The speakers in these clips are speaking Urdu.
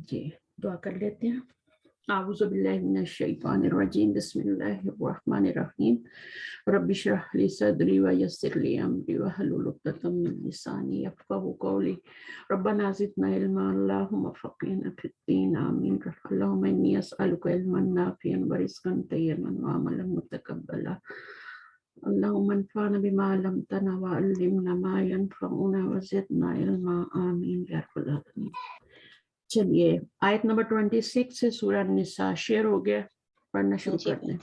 جی دعا کر لیتے ہیں. اعوذ باللہ من الشیطان الرجیم بسم اللہ الرحمن الرحیم رب اشرح لی صدری ویسر لی امری واحلل عقدۃ من لسانی یفقهوا قولی ربنا زدنا علما اللهم فقهنا فی الدین آمین. اللهم انی اسألک علما نافعا ورزقا طیبا وعملا متقبلا. اللهم انفعنا بما علمتنا وعلمنا ما ينفعنا وزدنا علما آمین یا رب العالمین. چلیے آیت نمبر 26 سے سورہ النساء شیئر ہو گیا, پڑھنا شروع کر دیں.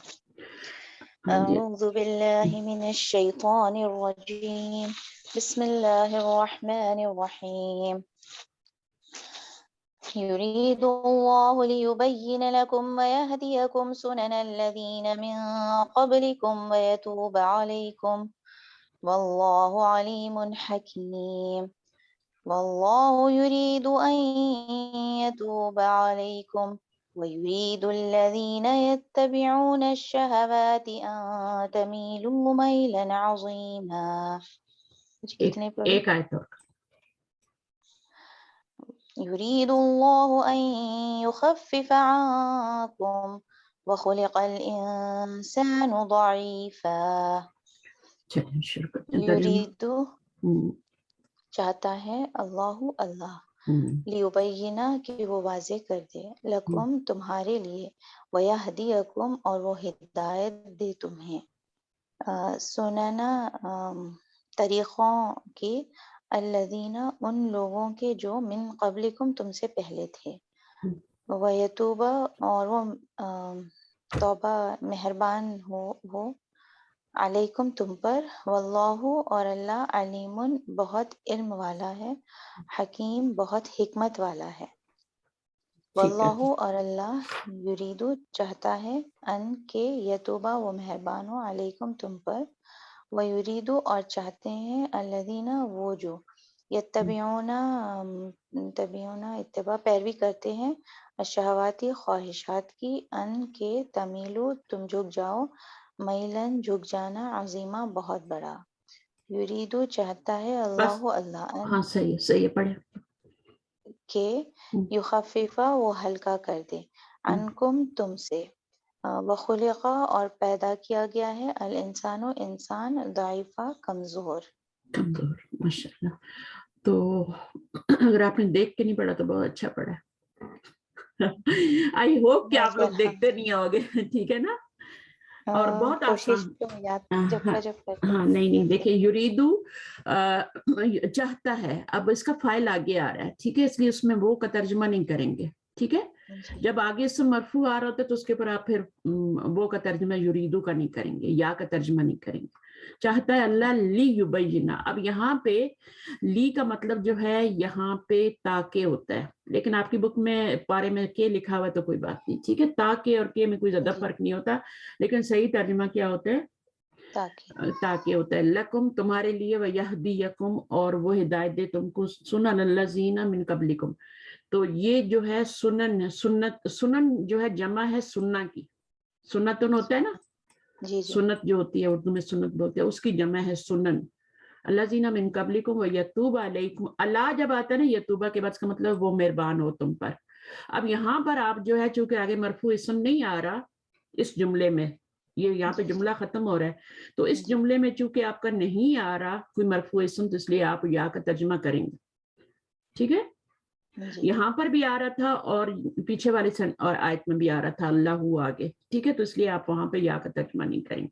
اعوذ باللہ من الشیطان الرجیم بسم اللہ الرحمن الرحیم یرید اللہ لیبین لکم ویہدیکم سنن الذین من قبلکم ویتوب علیکم واللہ علیم حکیم. والله يريد أن يتوب عليكم ويريد الذين يتبعون الشهوات أن تميلوا ميلا عظيما. ایک آیت اور. يريد الله أن يخفف عنكم وخلق الإنسان ضعيفا. يريد چاہتا ہے اللہ لیبینہ کہ وہ واضح کر دے لکم تمہارے لیے ویہدیکم اور وہ ہدایت دے تمہیں سننا طریقوں کی الذین ان لوگوں کے جو من قبلکم تم سے پہلے تھے ویتوبہ اور وہ توبہ مہربان ہو وہ علیکم تم پر واللہ اور اللہ علیم بہت علم والا ہے حکیم بہت حکمت والا ہے. واللہ اور اللہ یریدو چاہتا ہے ان کے یتوبہ وہ مہربان ہو علیکم تم پر ویریدو اور چاہتے ہیں الذین وہ جو یتبعون اتباع پیروی کرتے ہیں الشہواتی خواہشات کی ان کے تمیلو تم جھک جاؤ میلن جھک جانا عظیمہ بہت بڑا. یریدو چاہتا ہے اللہ ہاں صحیح ہے پڑھے کہ یخففہ وہ ہلکا کر دے عنکم تم سے وخلقہ اور پیدا کیا گیا ہے الانسان انسان ضعیفہ کمزور. ماشاء اللہ. تو اگر آپ نے دیکھ کے نہیں پڑھا تو بہت اچھا پڑھا. آئی ہوپ کہ آپ لوگ دیکھتے نہیں ہوگے, ٹھیک ہے نا, اور بہت آسان. ہاں نہیں دیکھیں یریدو چاہتا ہے, اب اس کا فائل آگے آ رہا ہے, ٹھیک ہے, اس لیے اس میں وہ کا ترجمہ نہیں کریں گے, ٹھیک ہے. جب آگے سے مرفوع آ رہا ہوتا ہے تو اس کے اوپر آپ پھر وہ کا ترجمہ یریدو کا نہیں کریں گے, یا کا ترجمہ نہیں کریں گے. چاہتا ہے اللہ لی یبینہ. اب یہاں پہ لی کا مطلب جو ہے یہاں پہ تاکہ ہوتا ہے, لیکن آپ کی بک میں پارے میں کے لکھا ہوا ہے تو کوئی بات نہیں, ٹھیک ہے. تاکہ اور کے میں کوئی زیادہ فرق نہیں ہوتا, لیکن صحیح ترجمہ کیا ہوتا ہے, تاکہ ہوتا ہے. لکم تمہارے لیے ویہدیکم اور وہ ہدایت دے تم کو سنن الذین من قبلکم. تو یہ جو ہے سنن جو ہے جمع ہے سننا کی, سنتن ہوتا ہے نا, سنت جو ہوتی ہے اردو میں سنت بولتے ہیں, اس کی جمع ہے سنن. الذین من قبلکم ویتوب علیکم. اللہ جب آتا ہے نا یتوبہ کے بعد, اس کا مطلب وہ مہربان ہو تم پر. اب یہاں پر آپ جو ہے چونکہ آگے مرفوع اسم نہیں آ رہا اس جملے میں, یہ یہاں پہ جملہ ختم ہو رہا ہے, تو اس جملے میں چونکہ آپ کا نہیں آ رہا کوئی مرفوع اسم, تو اس لیے آپ یا کا ترجمہ کریں گے, ٹھیک ہے. یہاں پر بھی آ رہا تھا اور پیچھے والے اور آیت میں بھی آ رہا تھا اللہ آگے, ٹھیک ہے, تو اس لیے آپ وہاں پہ یا کا ترجمہ نہیں کریں.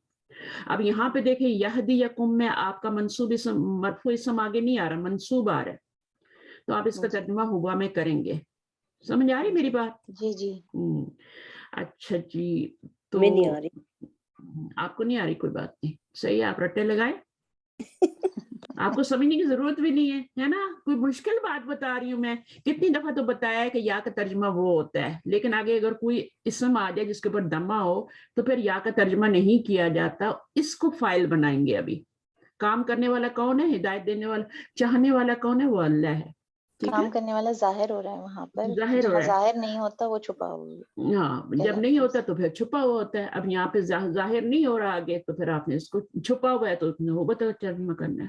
اب یہاں پہ دیکھیں یہدیکم میں آپ کا منصوب اسم مرفوع اسم آگے نہیں آ رہا, منصوب آ رہا ہے, تو آپ اس کا ترجمہ ہوا میں کریں گے. سمجھ آ رہی میری بات؟ جی. اچھا جی, تو میں نہیں آ رہی, آپ کو نہیں آ رہی, کوئی بات نہیں, صحیح ہے, آپ رٹے لگائے, آپ کو سمجھنے کی ضرورت بھی نہیں ہے نا. کوئی مشکل بات بتا رہی ہوں میں, کتنی دفعہ تو بتایا ہے کہ یا کا ترجمہ وہ ہوتا ہے, لیکن آگے اگر کوئی اسم آ جائے جس کے اوپر دمہ ہو تو پھر یا کا ترجمہ نہیں کیا جاتا. اس کو فائل بنائیں گے. ابھی کام کرنے والا کون ہے, ہدایت دینے والا, چاہنے والا کون ہے, وہ اللہ ہے. کام کرنے والا ظاہر ہو رہا ہے وہاں پر, جہاں ظاہر نہیں ہوتا وہ چھپا ہوا. ہاں, جب نہیں ہوتا تو پھر چھپا ہوا ہوتا ہے. اب یہاں پہ ظاہر نہیں ہو رہا آگے, تو پھر آپ نے اس کو چھپا ہوا ہے تو وہ بتا ترجمہ کرنا ہے.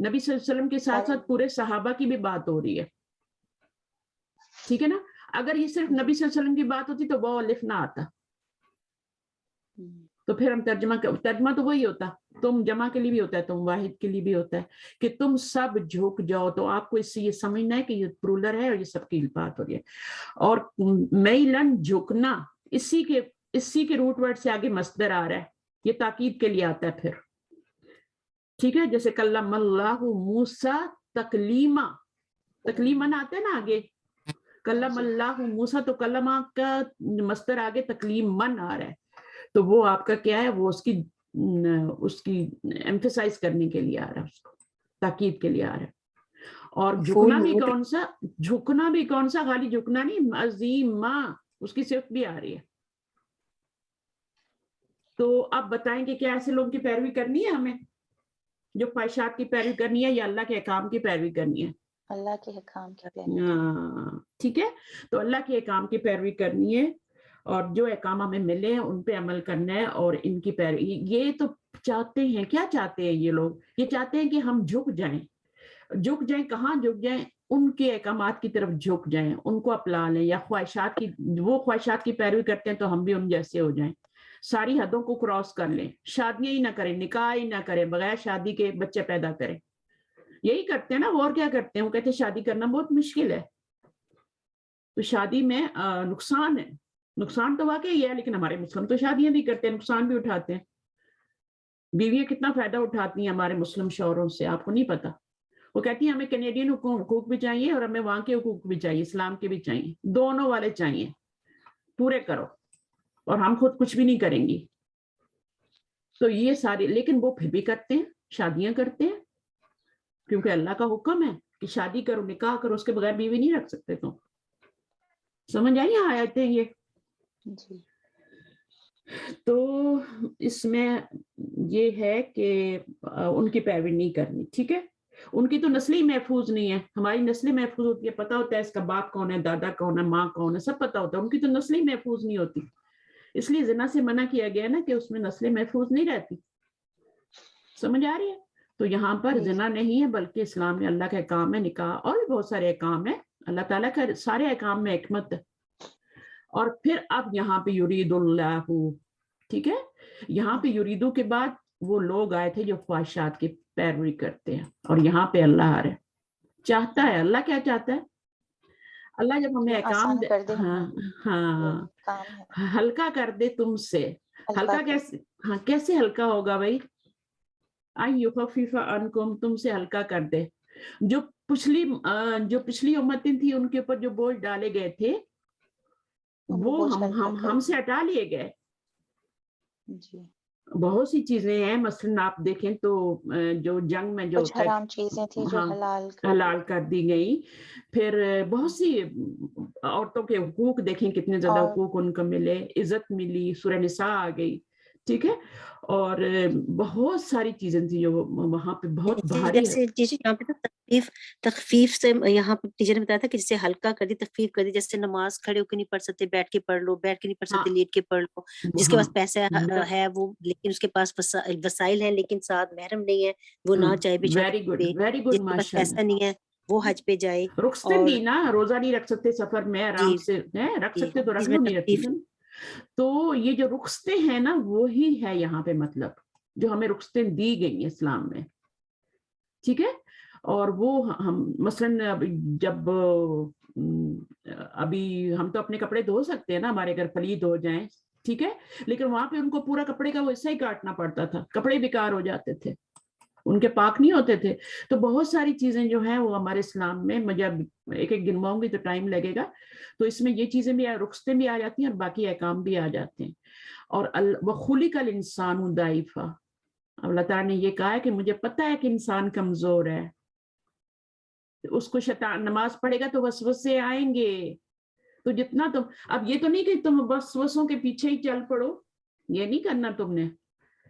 نبی صلی اللہ علیہ وسلم کے ساتھ ساتھ پورے صحابہ کی بھی بات ہو رہی ہے, ٹھیک ہے نا. اگر یہ صرف نبی صلی اللہ علیہ وسلم کی بات ہوتی تو وہ الف نہ آتا, تو پھر ہم ترجمہ تو وہی ہوتا, تم جمع کے لیے بھی ہوتا ہے, تم واحد کے لیے بھی ہوتا ہے کہ تم سب جھک جاؤ. تو آپ کو اس سے یہ سمجھنا ہے کہ یہ پلورل ہے اور یہ سب کی بات ہو رہی ہے. اور میلن جھکنا, اسی کے روٹ ورڈ سے آگے مصدر آ رہا ہے, یہ تاکید کے لیے آتا ہے پھر, ٹھیک ہے. جیسے کلم اللہ موسیٰ تکلیما, تکلیمن آتا ہے نا آگے, کلم اللہ موسیٰ, تو کلمہ کا مصدر آگے تکلیمن آ رہا ہے, تو وہ آپ کا کیا ہے, وہ اس کی ایمفیسائز کرنے کے لیے آ رہا ہے, اس کو تاکید کے لیے آ رہا ہے. اور جھکنا بھی کون سا, خالی جھکنا نہیں, عظیمہ, اس کی صفت بھی آ رہی ہے. تو آپ بتائیں کہ کیا ایسے لوگوں کی پیروی کرنی ہے ہمیں, جو خواہشات کی پیروی کرنی ہے, یا اللہ کے احکام کی پیروی کرنی ہے؟ اللہ کے احکام کی پیروی. ٹھیک ہے, تو اللہ کے احکام کی پیروی کرنی ہے, اور جو احکام ہمیں ملے ہیں ان پہ عمل کرنا ہے, اور ان کی پیروی. یہ تو چاہتے ہیں, کیا چاہتے ہیں یہ لوگ؟ یہ چاہتے ہیں کہ ہم جھک جائیں. کہاں جھک جائیں؟ ان کے احکامات کی طرف جھک جائیں, ان کو اپنا لیں, یا وہ خواہشات کی پیروی کرتے ہیں تو ہم بھی ان جیسے ہو جائیں, ساری حدوں کو کراس کر لیں, شادیاں ہی نہ کریں, نکاح ہی نہ کریں, بغیر شادی کے بچے پیدا کریں. یہی کرتے ہیں نا, اور کیا کرتے ہیں؟ وہ کہتے ہیں شادی کرنا بہت مشکل ہے. تو شادی میں نقصان ہے, نقصان تو واقعی ہے, لیکن ہمارے مسلم تو شادیاں بھی کرتے ہیں, نقصان بھی اٹھاتے ہیں. بیویاں کتنا فائدہ اٹھاتی ہیں ہمارے مسلم شوہروں سے, آپ کو نہیں پتا. وہ کہتی ہیں ہمیں کینیڈین حقوق بھی چاہیے, اور ہمیں وہاں کے حقوق بھی چاہیے, اسلام کے بھی چاہیے, دونوں والے چاہیے, پورے کرو, اور ہم خود کچھ بھی نہیں کریں گی. تو یہ ساری, لیکن وہ پھر بھی کرتے ہیں, شادیاں کرتے ہیں, کیونکہ اللہ کا حکم ہے کہ شادی کرو, نکاح کرو, اس کے بغیر بیوی نہیں رکھ سکتے. تو سمجھ آئی آیتیں یہ؟ جی. تو اس میں یہ ہے کہ ان کی پیروی نہیں کرنی, ٹھیک ہے. ان کی تو نسل ہی محفوظ نہیں ہے, ہماری نسلیں محفوظ ہوتی ہے, پتہ ہوتا ہے اس کا باپ کون ہے, دادا کون ہے, ماں کون ہے, سب پتہ ہوتا ہے. ان کی تو نسل ہی محفوظ نہیں ہوتی, اس لیے زنا سے منع کیا گیا نا, کہ اس میں نسلیں محفوظ نہیں رہتی. سمجھ آ رہی ہے؟ تو یہاں پر زنا نہیں ہے, بلکہ اسلام میں اللہ کا احکام ہے, نکاح, اور بھی بہت سارے احکام ہیں, اللہ تعالیٰ کا سارے احکام میں حکمت ہے. اور پھر اب یہاں پہ یرید اللہ, ٹھیک ہے, یہاں پہ یریدو کے بعد وہ لوگ آئے تھے جو خواہشات کی پیروی کرتے ہیں, اور یہاں پہ اللہ آ رہے, چاہتا ہے. اللہ کیا چاہتا ہے؟ اللہ جب ہمیں احکام ہلکا کر دے تم سے, ہلکا کیسے, کیسے ہلکا ہوگا بھائی؟ یخفف عنکم, تم سے ہلکا کر دے. جو پچھلی امتیں تھی, ان کے اوپر جو بوجھ ڈالے گئے تھے, وہ ہم سے ہٹا لیے گئے. جی. بہت سی چیزیں ہیں, مثلا آپ دیکھیں تو جو جنگ میں جو حرام چیزیں تھیں جو حلال کر دی گئی. پھر بہت سی عورتوں کے حقوق دیکھیں, کتنے زیادہ حقوق ان کو ملے, عزت ملی, سورہ نساء آ گئی, ٹھیک ہے. اور بہت ساری چیزیں تھیں جو وہاں پہ بہت بھاری. جیسے یہاں پہ تخفیف سے, یہاں پہ ٹیچر نے بتایا تھا کہ جسے ہلکا کر دی, تخفیف کر دی. جیسے نماز کھڑے ہو کے نہیں پڑھ سکتے, بیٹھ کے پڑھ لو, بیٹھ کے نہیں پڑھ سکتے, لیٹ کے پڑھ لو. جس کے پاس پیسہ ہے وہ, لیکن اس کے پاس وسائل ہیں لیکن ساتھ محرم نہیں ہے, وہ نہ چاہے بے شک پہ. جس کے پاس پیسہ نہیں ہے وہ حج پہ جائے. رخصتیں دی نا, روزہ نہیں رکھ سکتے سفر میں, آرام سے رکھ سکتے تو رکھ لو, نہیں رکھتی. تو یہ جو رخصتیں ہیں نا, وہی ہے یہاں پہ مطلب, جو ہمیں رخصتیں دی گئی اسلام میں, ٹھیک ہے. اور وہ ہم مثلا جب ابھی ہم تو اپنے کپڑے دھو سکتے ہیں نا, ہمارے اگر پلید ہو جائیں, ٹھیک ہے, لیکن وہاں پہ ان کو پورا کپڑے کا وہ حصہ ہی کاٹنا پڑتا تھا, کپڑے بیکار ہو جاتے تھے, ان کے پاک نہیں ہوتے تھے. تو بہت ساری چیزیں جو ہیں وہ ہمارے اسلام میں, مجھے ایک ایک گنواؤں گی تو ٹائم لگے گا, تو اس میں یہ چیزیں بھی, رخصتیں بھی آ جاتی ہیں, اور باقی احکام بھی آ جاتے ہیں. اور وَخُلِقَ الْإِنسَانُ ضَعِيفًا, اللہ تعالیٰ نے یہ کہا ہے کہ مجھے پتہ ہے کہ انسان کمزور ہے. اس کو شیطان, نماز پڑھے گا تو وسوسے آئیں گے, تو جتنا تم, اب یہ تو نہیں کہ تم وسوسوں کے پیچھے ہی چل پڑو, یہ نہیں کرنا تم نے,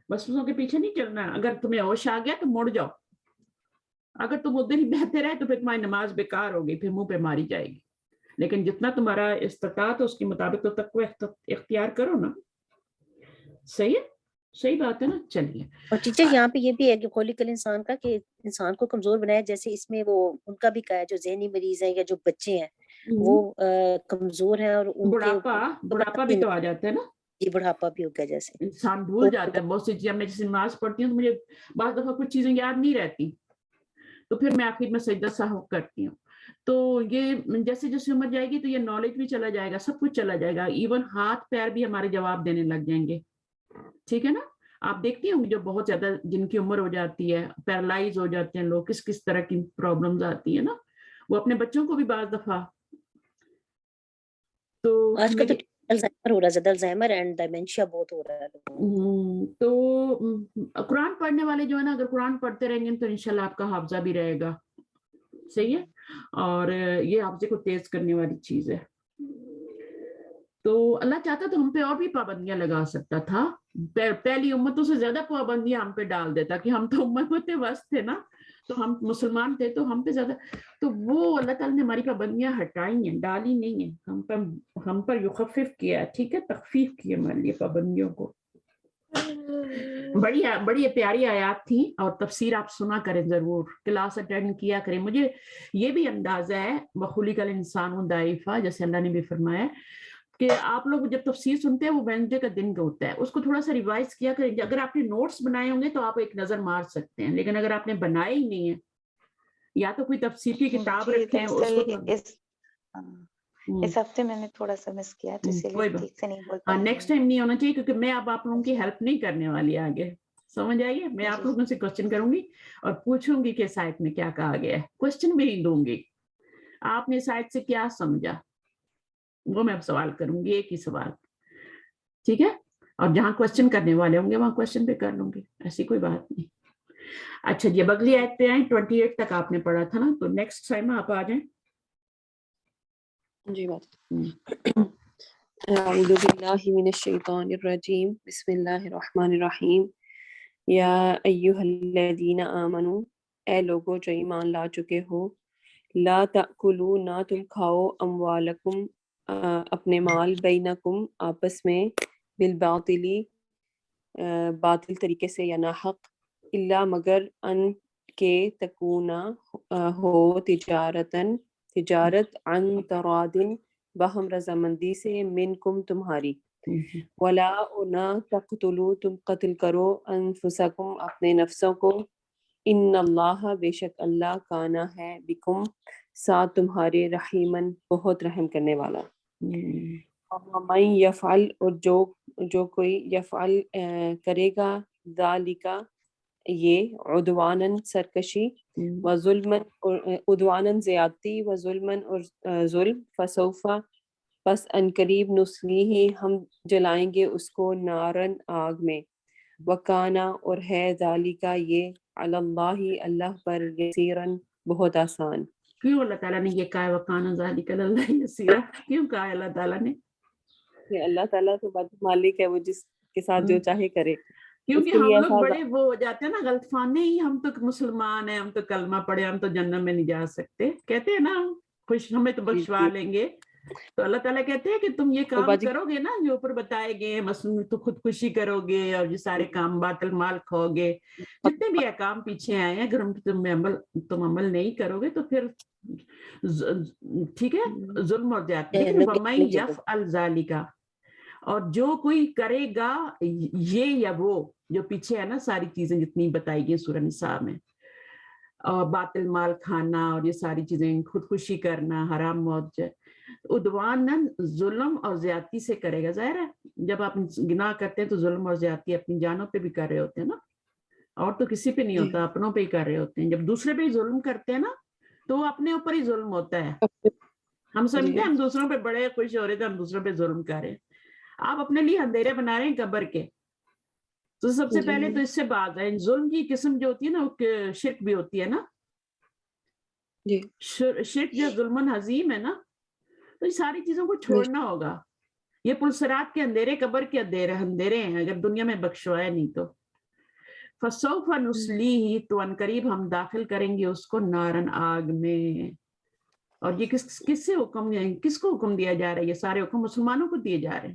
وسوسوں کے پیچھے نہیں چلنا. اگر تمہیں ہوش آ گیا تو مڑ جاؤ, اگر تم ادھر ہی بہتے رہے تو پھر تمہاری نماز بیکار ہوگی, پھر منہ پہ ماری جائے گی. لیکن جتنا تمہارا استطاعت ہے اس کے مطابق تو تقوی اختیار کرو نا, صحیح ہے. صحیح بات ہے نا. چلیے اور ٹیچر یہاں پہ یہ بھی ہے کہ خلق الانسان کا کہ انسان کو کمزور بنایا، جیسے اس میں وہ ان کا بھی کہا ہے جو ذہنی مریض ہیں یا جو بچے ہیں وہ کمزور ہیں اور ان کے بڑھاپا بھی تو آ جاتا ہے نا. یہ بڑھاپا بھی ہو گیا، جیسے انسان بھول جاتا ہے بہت سی چیزیں. میں جیسے نماز پڑھتی ہوں تو مجھے بعض دفعہ کچھ چیزیں یاد نہیں رہتی، تو پھر میں آخر میں سجدہ سہو کرتی ہوں. تو یہ جیسے جیسے عمر جائے گی تو یہ نالج بھی چلا جائے گا، سب کچھ چلا جائے گا، ایون ہاتھ پیر بھی ہمارے جواب دینے لگ جائیں گے. ٹھیک ہے نا. آپ دیکھتی ہوں جو بہت زیادہ جن کی عمر ہو جاتی ہے، پیرالائز ہو جاتے ہیں لوگ، کس کس طرح کی پرابلمز آتی ہے نا. وہ اپنے بچوں کو بھی بعض دفعہ تو آج کل تو الزائمر ہو رہا ہے، زیادہ الزائمر اینڈ ڈائمینشیا بہت ہو رہا ہے. تو قرآن پڑھنے والے جو ہے نا، اگر قرآن پڑھتے رہیں گے تو انشاءاللہ آپ کا حافظہ بھی رہے گا. صحیح ہے. اور یہ حافظے کو تیز کرنے والی چیز ہے. تو اللہ چاہتا تو ہم پہ اور بھی پابندیاں لگا سکتا تھا. پہلی امتوں سے زیادہ پابندیاں ہم پہ ڈال دیتا کہ ہم تو امت وسط تھے نا، تو ہم مسلمان تھے تو ہم پہ زیادہ. تو وہ اللہ تعالیٰ نے ہماری پابندیاں ہٹائی ہیں، ڈالی نہیں ہیں. ہم پر یخفف کیا ہے. ٹھیک ہے، تخفیف کی ہمارے لیے پابندیوں کو. بڑی پیاری آیات تھی. اور تفسیر آپ سنا کریں ضرور، کلاس اٹینڈ کیا کریں. مجھے یہ بھی اندازہ ہے وَخُلِقَ الْإِنسَانُ ضَعِيفًا، جیسے اللہ نے بھی فرمایا کہ آپ لوگ جب تفسیر سنتے ہیں وہ وینسڈے کا دن کا ہوتا ہے، اس کو تھوڑا سا ریوائز کیا کریں. اگر آپ نے نوٹس بنائے ہوں گے تو آپ ایک نظر مار سکتے ہیں، لیکن اگر آپ نے بنائے ہی نہیں ہے، یا تو کوئی تفسیر کی کتاب رکھیں اس کو. اس ہفتے میں نے تھوڑا سا مس کیا تو اسی لیے ٹھیک سے نہیں بول پائی. نیکسٹ ٹائم نہیں ہونا چاہیے، کیونکہ میں اب آپ لوگوں کی ہیلپ نہیں کرنے والی آگے. سمجھ آئیے. میں آپ لوگوں سے کوشچن کروں گی اور پوچھوں گی کہ اس آیت میں کیا کہا گیا ہے. کوشچن بھی نہیں دوں گی. آپ نے اس آیت سے کیا سمجھا وہ میں اب سوال کروں گی، ایک ہی سوال. ٹھیک ہے. اور جہاں کوشچن کرنے والے ہوں گے وہاں کوشچن بھی کر لوں گی، ایسی کوئی بات نہیں. اچھا جی، اب اگلی آیت پہ آئیں. 28 تک آپ نے پڑھا تھا نا، تو نیکسٹ ٹائم آپ آ جائیں. جی بات. اعوذ باللہ من الشیطان الرجیم، بسم اللہ الرحمن الرحیم. یا ایہا الذین آمنوا، اے لوگو جو ایمان لا چکے ہو، لا تأکلوا، نہ تم کھاؤ، اموالکم اپنے مال، بینکم آپس میں، بالباطل باطل طریقے سے یا ناحق، الا مگر ان کے تکونا ہو تجارت عن ترادن باہم رضامندی سے، منکم تمہاری، ولا نہ تقتلوا تم قتل کرو، انفسکم اپنے نفسوں کو، ان اللہ بے شک اللہ کانا ہے بکم ساتھ تمہارے، رحیمن بہت رحم کرنے والا. ومن یفعل، اور جو کوئی یفعل کرے گا، ذالکا یہ، عدواناً سرکشی، وظلماً عدواناً زیادتی، وظلماً اور ظلم، فسوفا پس انقریب، نصلیہ ہم جلائیں گے اس کو، نارن آگ میں، وکانا اور ہے، ذالکا یہ، علی اللہ اللہ پر، یسیرن بہت آسان. کیوں اللہ تعالیٰ نے یہ کہا ہے وَكَانَ ذَلِكَ عَلَى اللَّهِ يَسِيرًا؟ کیوں کہا ہے اللہ تعالیٰ نے؟ کہ اللہ تعالیٰ تو مالک ہے، وہ جس کے ساتھ جو چاہے کرے. کیونکہ ہم لوگ بڑے وہ ہو جاتے ہیں نا غلط فہمی، ہم تو مسلمان ہیں، ہم تو کلمہ پڑھے، ہم تو جنت میں نہیں جا سکتے، کہتے ہیں نا ہمیں تو بخشوا لیں گے. تو اللہ تعالیٰ کہتے ہیں کہ تم یہ کام کرو گے نا جو اوپر بتائے گئے، مثلا تو خودکشی کرو گے اور یہ سارے کام، باطل مال کھو گے، جتنے بھی احکام پیچھے آئے ہیں، اگر تم عمل نہیں کرو گے تو پھر ٹھیک ہے ظلم اور زیادتی. لیکن وَمَن يَفْعَلْ ذَلِكَ، اور جو کوئی کرے گا یہ یا وہ، جو پیچھے ہے نا ساری چیزیں جتنی بتائی گئی سورہ نساء میں، اور باطل مال کھانا اور یہ ساری چیزیں، خودکشی کرنا، حرام موت، عدواناً ظلم اور زیادتی سے کرے گا. ظاہر ہے جب آپ گناہ کرتے ہیں تو ظلم اور زیادتی اپنی جانوں پہ بھی کر رہے ہوتے ہیں نا، اور تو کسی پہ نہیں ہوتا، اپنوں پہ ہی کر رہے ہوتے ہیں. جب دوسرے پہ ہی ظلم کرتے ہیں نا تو وہ اپنے اوپر ہی ظلم ہوتا ہے. ہم سمجھتے ہیں ہم دوسروں پہ بڑے خوش ہو رہے تھے، ہم دوسروں پہ ظلم کر رہے ہیں. آپ اپنے لیے اندھیرے بنا رہے ہیں قبر کے. تو سب سے پہلے تو اس سے بات ہے، ظلم کی قسم جو ہوتی ہے نا وہ شرک بھی ہوتی ہے نا. شرک جو ظلم عظیم ہے نا، تو یہ ساری چیزوں کو چھوڑنا ہوگا. یہ پلسرات کے اندھیرے، قبر کے اندھیرے ہیں، اگر دنیا میں بخشوایا نہیں تو. فسوف نصلیہ، تو عنقریب ہم داخل کریں گے اس کو، نارن آگ میں. اور یہ کس سے حکم، کس کو حکم دیا جا رہا ہے؟ یہ سارے حکم مسلمانوں کو دیے جا رہے ہیں.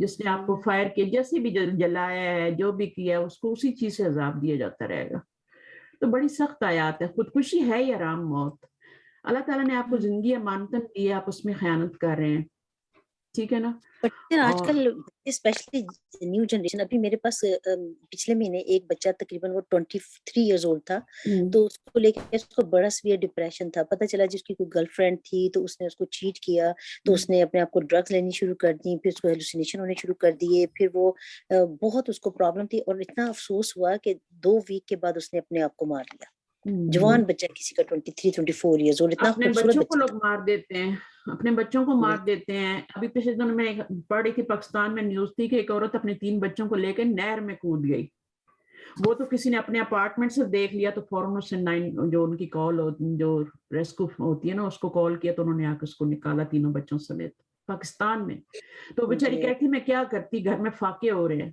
جس نے آپ کو فائر کیا، جیسے بھی جلایا ہے، جو بھی کیا ہے، اس کو اسی چیز سے عذاب دیا جاتا رہے گا. تو بڑی سخت آیات ہے. خودکشی ہے یا آرام موت. اللہ تعالیٰ نے آپ کو زندگی امانتاً دی ہے، آپ اس میں خیانت کر رہے ہیں. ٹھیک ہے نا. بٹ آج کل اسپیشلی نیو جنریشن، ابھی میرے پاس پچھلے مہینے ایک بچہ تقریباً وہ 23 ایئرز اولڈ تھا، تو اس کو لے کے اس کو بڑا سویئر ڈپریشن تھا. پتہ چلا جس کی کوئی گرل فرینڈ تھی تو اس نے اس کو چیٹ کیا، تو اس نے اپنے آپ کو ڈرگس لینی شروع کر دی، پھر اس کو ہیلوسینیشن ہونے شروع کر دیے، پھر وہ بہت اس کو پرابلم تھی، اور اتنا افسوس ہوا کہ 2 ویک کے بعد اس نے اپنے آپ کو مار لیا. جوان بچہ کسی کا 23-24 ایئرز اولڈ، اتنا اپنے خوبصورت بچوں کو بچہ. لوگ مار دیتے ہیں، اپنے بچوں کو مار دیتے ہیں. ابھی پچھلے دنوں میں پڑھ رہی تھی، پاکستان میں نیوز تھی کہ ایک عورت اپنے 3 بچوں کو لے کے نہر میں کود گئی. وہ تو کسی نے اپنے اپارٹمنٹ سے دیکھ لیا تو فوراً اس سے 9 جو ان کی کال جو ریسکیو ہوتی ہے نا، اس کو کال کیا تو انہوں نے آ کے اس کو نکالا 3 بچوں سمیت پاکستان میں. تو بیچاری کہتی میں کیا کرتی، گھر میں فاقے ہو رہے ہیں،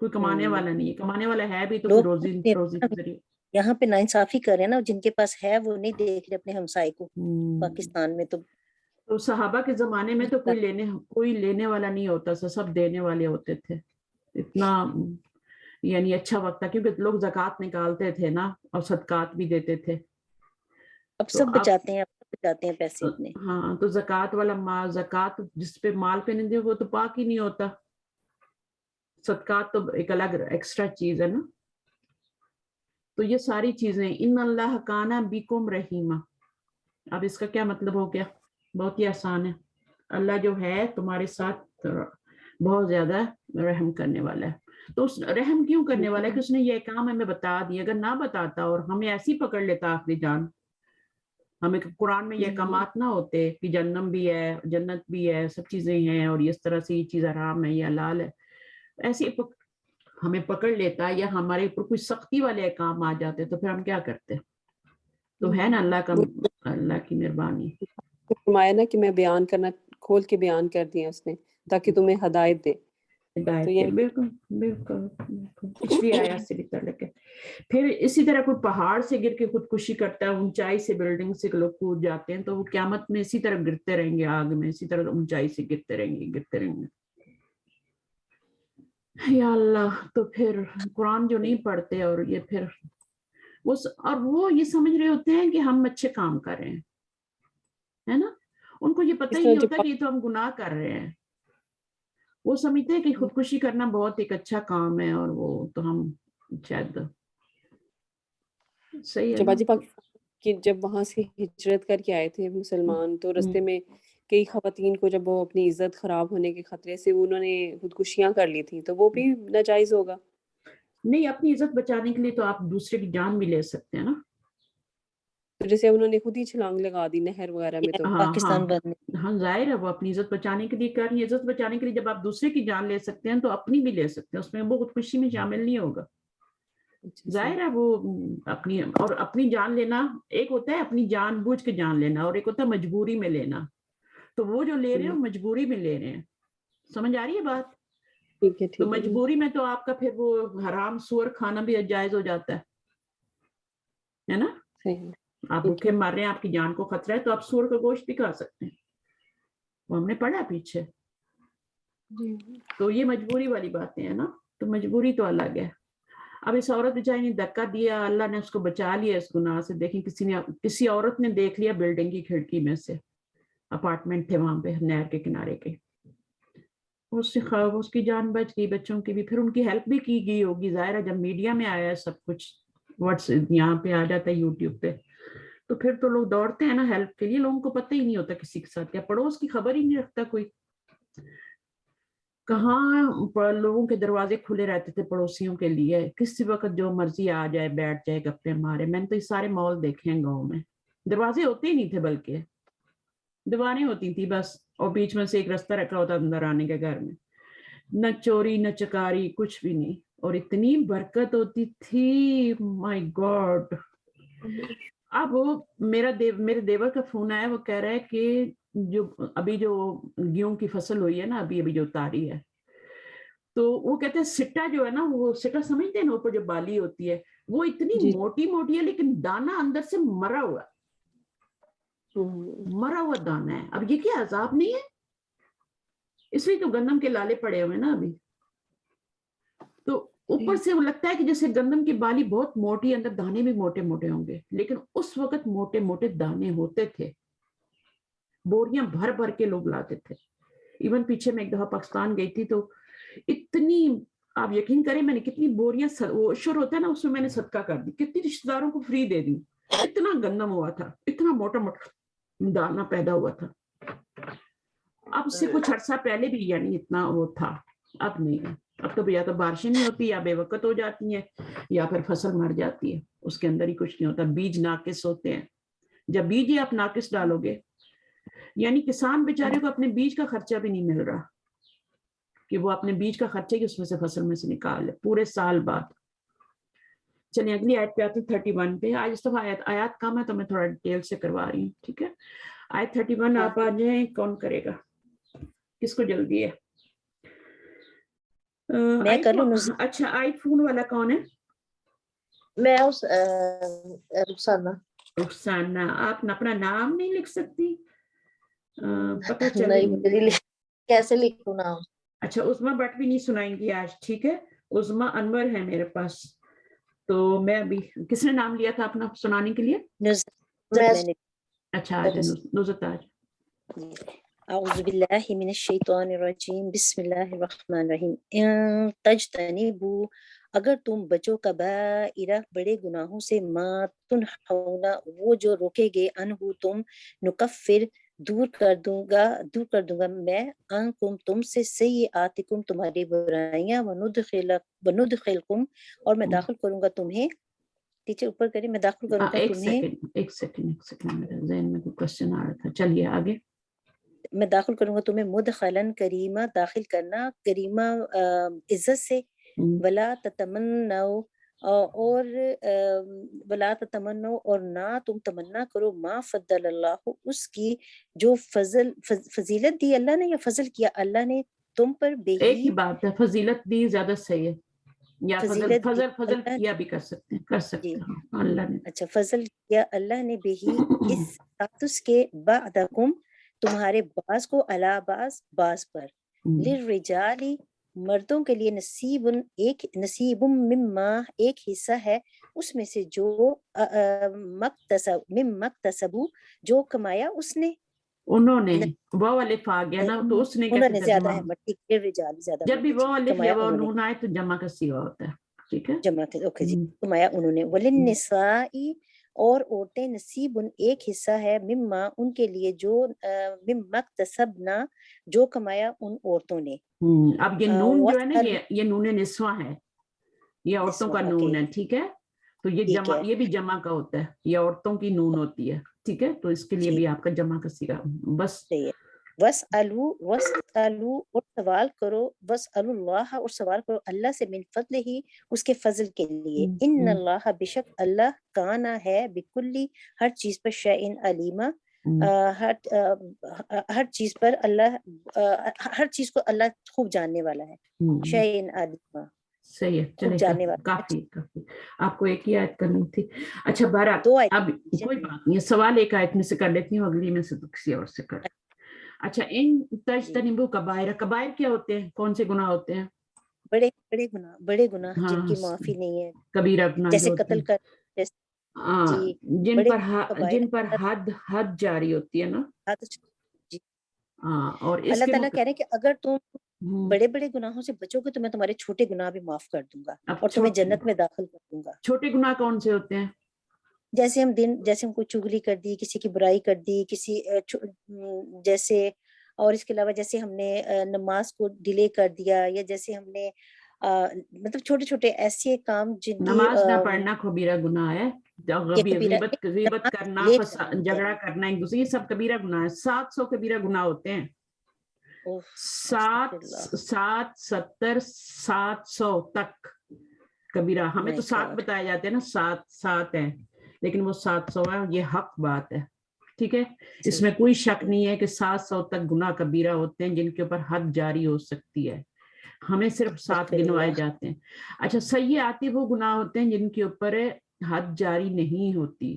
کوئی کمانے والا نہیں ہے، کمانے والا ہے بھی تو کوئی روزی کے ذریعے. یہاں پہ ناانصافی کر رہے ہیں نا، جن کے پاس ہے وہ نہیں دیکھ رہے اپنے ہمسائے کو. پاکستان میں تو صحابہ کے زمانے میں تو کوئی لینے والا نہیں ہوتا تھا، سب دینے والے ہوتے تھے. اتنا یعنی اچھا وقت تھا، کیونکہ لوگ زکوٰۃ نکالتے تھے نا، اور صدقات بھی دیتے تھے. اب سب بچاتے ہیں پیسے اپنے. ہاں، تو زکوٰۃ والا مال، زکوٰۃ جس پہ مال پہ نہیں دے وہ تو پاک ہی نہیں ہوتا. صدقات تو ایک الگ ایکسٹرا چیز ہے نا. تو یہ ساری چیزیں، ان اللہ کان بکم رحیما. اب اس کا کیا مطلب ہو گیا؟ بہت ہی آسان ہے. اللہ جو ہے تمہارے ساتھ بہت زیادہ رحم کرنے والا ہے. تو اس رحم کیوں کرنے والا ہے کہ اس نے یہ کام ہمیں بتا دیا. اگر نہ بتاتا اور ہمیں ایسی پکڑ لیتا آخری جان، ہمیں قرآن میں یہ احکامات نہ ہوتے کہ جہنم بھی ہے، جنت بھی ہے، سب چیزیں ہیں، اور اس طرح سے یہ چیز حرام ہے، یہ حلال ہے، ایسی ہمیں پکڑ لیتا یا ہمارے اوپر کوئی سختی والے کام آ جاتے تو پھر ہم کیا کرتے؟ تو ہے نا اللہ کی مہربانی. فرمایا نا کہ میں بیان کرنا کھول کے بیان کر دیا اس نے تاکہ تمہیں ہدایت دے. بالکل بالکل پچھلی آیات سے بھی تعلق ہے. پھر اسی طرح کوئی پہاڑ سے گر کے خودکشی کرتا ہے، اونچائی سے بلڈنگ سے لوگ کود جاتے ہیں، تو وہ قیامت میں اسی طرح گرتے رہیں گے آگ میں، اسی طرح اونچائی سے گرتے رہیں گے. یا اللہ. تو پھر قرآن جو نہیں پڑھتے اور یہ پھر وہ یہ سمجھ رہے ہوتے ہیں کہ ہم اچھے کام کر رہے ہیں، ہے نا. ان کو یہ پتہ ہی نہیں ہوتا کہ یہ تو ہم گناہ کر رہے ہیں. وہ سمجھتے ہیں کہ خودکشی کرنا بہت ایک اچھا کام ہے، اور وہ تو ہم شاید صحیح ہے. جب وہاں سے ہجرت کر کے آئے تھے مسلمان، تو رستے میں کئی خواتین کو جب وہ اپنی عزت خراب ہونے کے خطرے سے انہوں نے خودکشیاں کر لی تھی، تو وہ بھی ناجائز ہوگا؟ نہیں، اپنی عزت بچانے کے لیے تو آپ دوسرے کی جان بھی لے سکتے ہیں نا. جیسے انہوں نے خود ہی چھلانگ لگا دی نہر وغیرہ میں. تو پاکستان ہاں ظاہر ہے وہ اپنی عزت بچانے کے لیے کر رہی ہیں. عزت بچانے کے لیے جب آپ دوسرے کی جان لے سکتے ہیں تو اپنی بھی لے سکتے ہیں، اس میں وہ خودکشی میں شامل نہیں ہوگا. ظاہر ہے وہ اپنی جان لینا ایک ہوتا ہے، اپنی جان بوجھ کے جان لینا، اور ایک ہوتا ہے مجبوری میں لینا. تو وہ جو لے رہے ہیں مجبوری میں لے رہے ہیں. سمجھ آ رہی ہے بات؟ تو مجبوری میں تو آپ کا پھر وہ حرام سور کھانا بھی جائز ہو جاتا ہے نا. آپ بھوکے مار رہے ہیں، آپ کی جان کو خطرہ ہے، تو آپ سور کا گوشت بھی کھا سکتے ہیں. وہ ہم نے پڑھا پیچھے. تو یہ مجبوری والی باتیں ہیں نا. تو مجبوری تو الگ ہے. اب اس عورت بیچاری نے دھکا دیا، اللہ نے اس کو بچا لیا اس گناہ سے. دیکھیں کسی عورت نے دیکھ لیا بلڈنگ کی کھڑکی میں سے، اپارٹمنٹ تھے وہاں پہ نہر کے کنارے کے، اس کی جان بچ گئی، بچوں کی بھی. پھر ان کی ہیلپ بھی کی گئی ہوگی. ظاہر ہے جب میڈیا میں آیا ہے سب کچھ، یہاں پہ آ جاتا ہے یوٹیوب پہ، تو پھر تو لوگ دوڑتے ہیں نا ہیلپ کے لیے. لوگوں کو پتہ ہی نہیں ہوتا کسی کے ساتھ کیا، پڑوس کی خبر ہی نہیں رکھتا کوئی. کہاں لوگوں کے دروازے کھلے رہتے تھے پڑوسیوں کے لیے، کسی وقت جو مرضی آ جائے بیٹھ جائے گپے مارے. میں نے تو یہ سارے مال دیکھے ہیں گاؤں میں، دروازے ہوتے ہی نہیں تھے، بلکہ دیواریں ہوتی تھی بس، اور بیچ میں سے ایک رستہ رکھا ہوتا اندر آنے کے گھر میں. نہ چوری نہ چکاری، کچھ بھی نہیں. اور اتنی برکت ہوتی تھی، مائی گاڈ. اب میرے دیور کا فون آیا، وہ کہہ رہا ہے کہ ابھی جو گیہوں کی فصل ہوئی ہے نا، ابھی جو اتاری ہے، تو وہ کہتے ہیں سٹا جو ہے نا، وہ سٹا سمجھتے ہیں نا، اوپر جو بالی ہوتی ہے وہ اتنی موٹی موٹی ہے، لیکن دانا اندر سے مرا ہوا دانا ہے. اب یہ کیا عذاب نہیں ہے؟ اس لیے تو گندم کے لالے پڑے ہوئے نا ابھی. تو اوپر سے وہ لگتا ہے کہ جیسے گندم کی بالی بہت موٹی, اندر دانے بھی موٹے موٹے ہوں گے, لیکن اس وقت موٹے موٹے دانے ہوتے تھے, بوریاں بھر بھر کے لوگ لاتے تھے. ایون پیچھے میں ایک دفعہ پاکستان گئی تھی تو اتنی, آپ یقین کریں میں نے کتنی بوریاں, وہ عشر ہوتا ہے نا اس میں نے صدقہ کر دی, کتنی رشتہ داروں کو فری دے دی. اتنا گندم ہوا تھا, اتنا موٹا موٹا دانا پیدا ہوا تھا. اب سے کچھ عرصہ پہلے بھی یعنی اتنا وہ تھا, اب نہیں ہے. اب تو یا تو بارشیں نہیں ہوتی, یا بے وقت ہو جاتی ہیں, یا پھر فصل مر جاتی ہے, اس کے اندر ہی کچھ نہیں ہوتا. بیج ناقص ہوتے ہیں. جب بیج ہی آپ ناقص ڈالو گے, یعنی کسان بیچارے کو اپنے بیج کا خرچہ بھی نہیں مل رہا کہ وہ اپنے بیج کا خرچے کی اس میں سے فصل میں سے نکال لے پورے سال بعد. چلیے اگلی آیت پہ آتے 31 پہ. آج اس دفعہ آیات کم ہے تو میں تھوڑا ڈیٹیل سے کروا رہی ہوں, ٹھیک ہے. آیت 31 آپ آ جائیں, کون کرے گا, کس کو جلدی ہے؟ میں کر لوں. اچھا آیت فون والا کون ہے؟ میں رخسانہ. رخسانہ, آپ اپنا نام نہیں لکھ سکتی؟ پتہ چلے نہیں, کیسے لکھوں نام؟ اچھا عظمیٰ بٹ بھی نہیں سنائیں گی آج, ٹھیک ہے. عظمیٰ انور ہے میرے پاس, تو میں ابھی, کس نے نام لیا تھا اپنا سنانے کے لیے؟ اچھا آج نظرت. آج اعوذ باللہ من الشیطان الرجیم, بسم اللہ الرحمن الرحیم. ان تجتنبوا, اگر تم بچو کبائر, بڑے گناہوں سے, ما تنہون, وہ جو روکے گے, انہو تم, نکفر, دور کر دوں گا میں, انکم تم سے, سیئاتکم تمہاری برائیاں, وندخلکم, اور میں داخل کروں گا تمہیں, نیچے اوپر کریں, میں داخل کروں گا تمہیں. ایک سیکنڈ میرے ذہن میں کوئی کوشچن آ رہا تھا, چلیے آگے. میں داخل کروں گا تمہیں مدخلن کریمہ, داخل کرنا کریمہ عزت سے, ولا تتمنوا, اور ولا تتمنوا, اور نہ تم تمنا کرو, ما فضل اللہ, اس کی جو فضیلت دی اللہ نے, یا فضل کیا اللہ نے تم پر, ایک ہی بات ہے, فضیلت دی زیادہ صحیح ہے, یا فضل کیا بھی کر سکتے ہیں اللہ نے. اچھا, فضل کیا اللہ نے بہی, اس اسٹیٹس کے, بعدکم, تمہارے بعض کو, علی بعض پر, للرجالی, مردوں کے لیے, نصیب مما, ایک حصہ ہے اس میں سے, جو مکتسبو, جو کمایا اس نے, انہوں نے, وہ الف آ گیا نا تو اس نے زیادہ ہے, جب بھی وہ الف یا وہ نون آئے تو جمع کا صیغہ ہوتا ہے, ٹھیک ہے, جمع کے, اوکے جی, کمایا انہوں نے. وللنساء, اور عورتیں, نصیب, ایک حصہ ہے, مما, ان کے لیے, جو مکتسبنا, جو کمایا ان عورتوں نے. اب یہ نون جو ہے نا, یہ نون نسواں ہے, یہ عورتوں کا نون ہے, ٹھیک ہے. تو یہ بھی جمع کا ہوتا ہے, یہ عورتوں کی نون ہوتی ہے, ٹھیک ہے, تو اس کے لیے بھی آپ کا جمع کا صیغہ بس. وَاسْأَلُوا, اور سوال کرو, وَاسْأَلُوا اللَّهَ, اور سوال کرو اللہ سے, من فضلہ, اس کے فضل کے لیے. ان اللہ, بے شک اللہ, کانا ہے, بکلی, ہر چیز پر, شیئن علیما, ہر چیز پر اللہ, ہر چیز کو اللہ خوب جاننے والا ہے, شیئن علیما, صحیح ہے. چلے کافی آپ کو ایک ہی آیت کرنی تھی. اچھا بارہ, اب کوئی بات نہیں, سوال ایک آیت میں سے کر لیتی ہوں, اگلی میں سے کسی اور سے کر. اچھا, ان تجتنبوا کبائر, کبائر کیا ہوتے ہیں, کون سے گناہ ہوتے ہیں؟ بڑے گناہ جن کی معافی نہیں ہے, کبیرہ گناہ, جیسے قتل کر, جن پر حد جاری ہوتی ہے نا. اور اللہ تعالیٰ کہہ رہے ہیں کہ اگر تم بڑے بڑے گناہوں سے بچو گے تو میں تمہارے چھوٹے گناہ بھی معاف کر دوں گا, اور تمہیں جنت میں داخل کر دوں گا. چھوٹے گناہ کون سے ہوتے ہیں؟ جیسے ہم کوئی چغلی کر دی, کسی کی برائی کر دی, کسی جیسے, اور اس کے علاوہ جیسے ہم نے نماز کو ڈیلے کر دیا, یا جیسے ہم نے مطلب چھوٹے چھوٹے ایسے کام جن کی, نماز نہ پڑھنا کبیرہ گناہ ہے, غیبت کرنا, جھگڑا کرنا ایک دوسرے, یہ سب کبیرہ گناہ ہے. 700 کبیرہ گناہ ہوتے ہیں, 700 تک کبیرہ. ہمیں تو 7 بتائے جاتے ہیں نا, 7 ہیں, لیکن وہ 700 ہے, یہ حق بات ہے, ٹھیک ہے. اس میں کوئی شک نہیں ہے کہ 700 تک گناہ کبیرہ ہوتے ہیں جن کے اوپر حد جاری ہو سکتی ہے, ہمیں صرف 7 گنوائے جاتے ہیں. اچھا, سیئات وہ گناہ ہوتے ہیں جن کے اوپر حد جاری نہیں ہوتی,